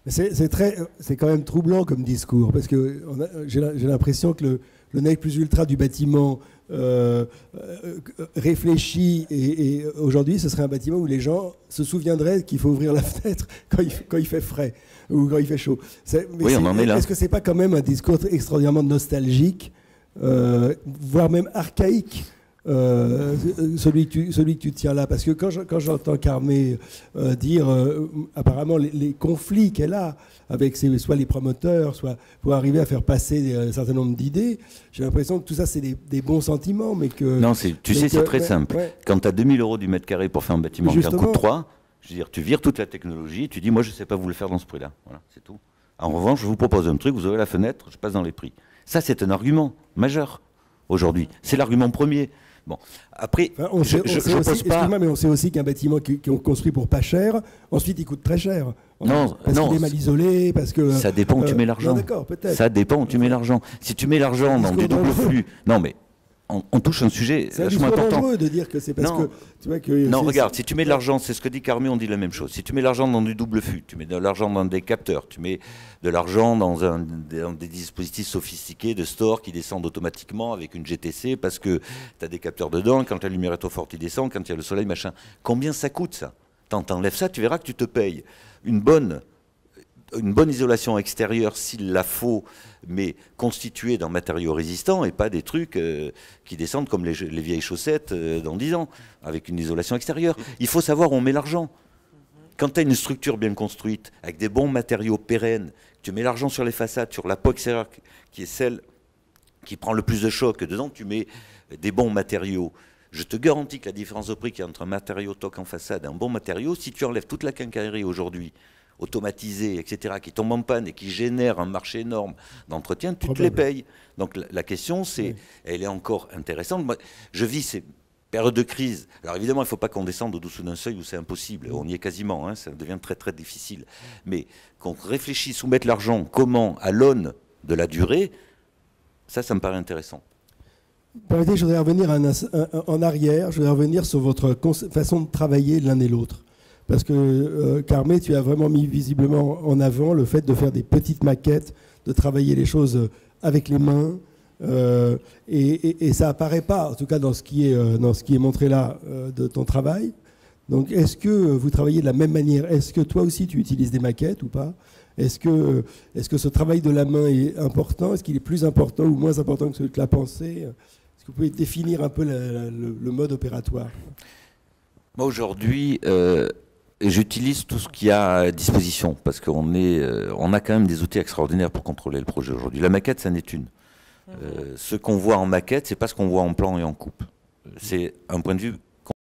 C'est quand même troublant comme discours, parce que j'ai l'impression que le nec plus ultra du bâtiment réfléchit, et aujourd'hui ce serait un bâtiment où les gens se souviendraient qu'il faut ouvrir la fenêtre quand il fait frais ou quand il fait chaud. Oui, on en est là. Est-ce que c'est pas quand même un discours extraordinairement nostalgique, voire même archaïque, celui que tu tiens là? Parce que quand j'entends Carmé dire apparemment les conflits qu'elle a avec soit les promoteurs, soit pour arriver à faire passer un certain nombre d'idées, j'ai l'impression que tout ça c'est des bons sentiments, mais que... Non, tu sais, c'est très simple. Ouais. Quand tu as 2000 € du mètre carré pour faire un bâtiment qui en coûte 3, je veux dire, tu vires toute la technologie, tu dis moi je ne sais pas vous le faire dans ce prix-là. Voilà, c'est tout. En revanche, je vous propose un truc, vous ouvrez la fenêtre, je passe dans les prix. Ça, c'est un argument majeur aujourd'hui. C'est l'argument premier. Bon, après, on sait aussi qu'un bâtiment qu'on construit pour pas cher, ensuite il coûte très cher. Parce qu'il est mal isolé, parce que... Ça dépend où tu mets l'argent. D'accord, peut-être. Ça dépend où tu mets l'argent. Si tu mets l'argent dans du double flux... Non, mais on touche un sujet vachement important. C'est dangereux de dire que c'est parce que... Tu vois, non, regarde, si tu mets de l'argent, c'est ce que dit Carmé, on dit la même chose. Si tu mets de l'argent dans du double flux, tu mets de l'argent dans des capteurs, tu mets de l'argent dans des dispositifs sophistiqués de store qui descendent automatiquement avec une GTC parce que tu as des capteurs dedans, quand la lumière est trop forte, il descend, quand il y a le soleil, machin. Combien ça coûte, ça? T'enlèves ça, tu verras que tu te payes une bonne isolation extérieure s'il la faut, mais constituée d'un matériau résistant et pas des trucs qui descendent comme les vieilles chaussettes dans 10 ans, avec une isolation extérieure. Il faut savoir où on met l'argent. Quand tu as une structure bien construite, avec des bons matériaux pérennes, tu mets l'argent sur les façades, sur la peau extérieure, qui est celle qui prend le plus de choc. Dedans, tu mets des bons matériaux. Je te garantis que la différence de prix qu'il y a entre un matériau TOC en façade et un bon matériau, si tu enlèves toute la quincaillerie aujourd'hui, automatisée, etc., qui tombe en panne et qui génère un marché énorme d'entretien, tu te les payes. Donc la question, elle est encore intéressante. Moi, je vis ces périodes de crise. Alors évidemment, il ne faut pas qu'on descende au-dessous d'un seuil où c'est impossible. On y est quasiment, hein, ça devient très très difficile. Mais qu'on réfléchisse ou mette l'argent comment à l'aune de la durée, ça me paraît intéressant. Permettez, je voudrais revenir en arrière, je voudrais revenir sur votre façon de travailler l'un et l'autre. Parce que, Carmé, tu as vraiment mis visiblement en avant le fait de faire des petites maquettes, de travailler les choses avec les mains, et ça apparaît pas, en tout cas dans ce qui est montré là de ton travail. Donc, est-ce que vous travaillez de la même manière? Est-ce que toi aussi tu utilises des maquettes ou pas? Est-ce que ce travail de la main est important? Est-ce qu'il est plus important ou moins important que celui de la pensée? Est-ce que vous pouvez définir un peu le mode opératoire? Moi, aujourd'hui, j'utilise tout ce qu'il y a à disposition, parce qu'on a quand même des outils extraordinaires pour contrôler le projet aujourd'hui. La maquette, ça n'est une. Ce qu'on voit en maquette, c'est pas ce qu'on voit en plan et en coupe. C'est un point de vue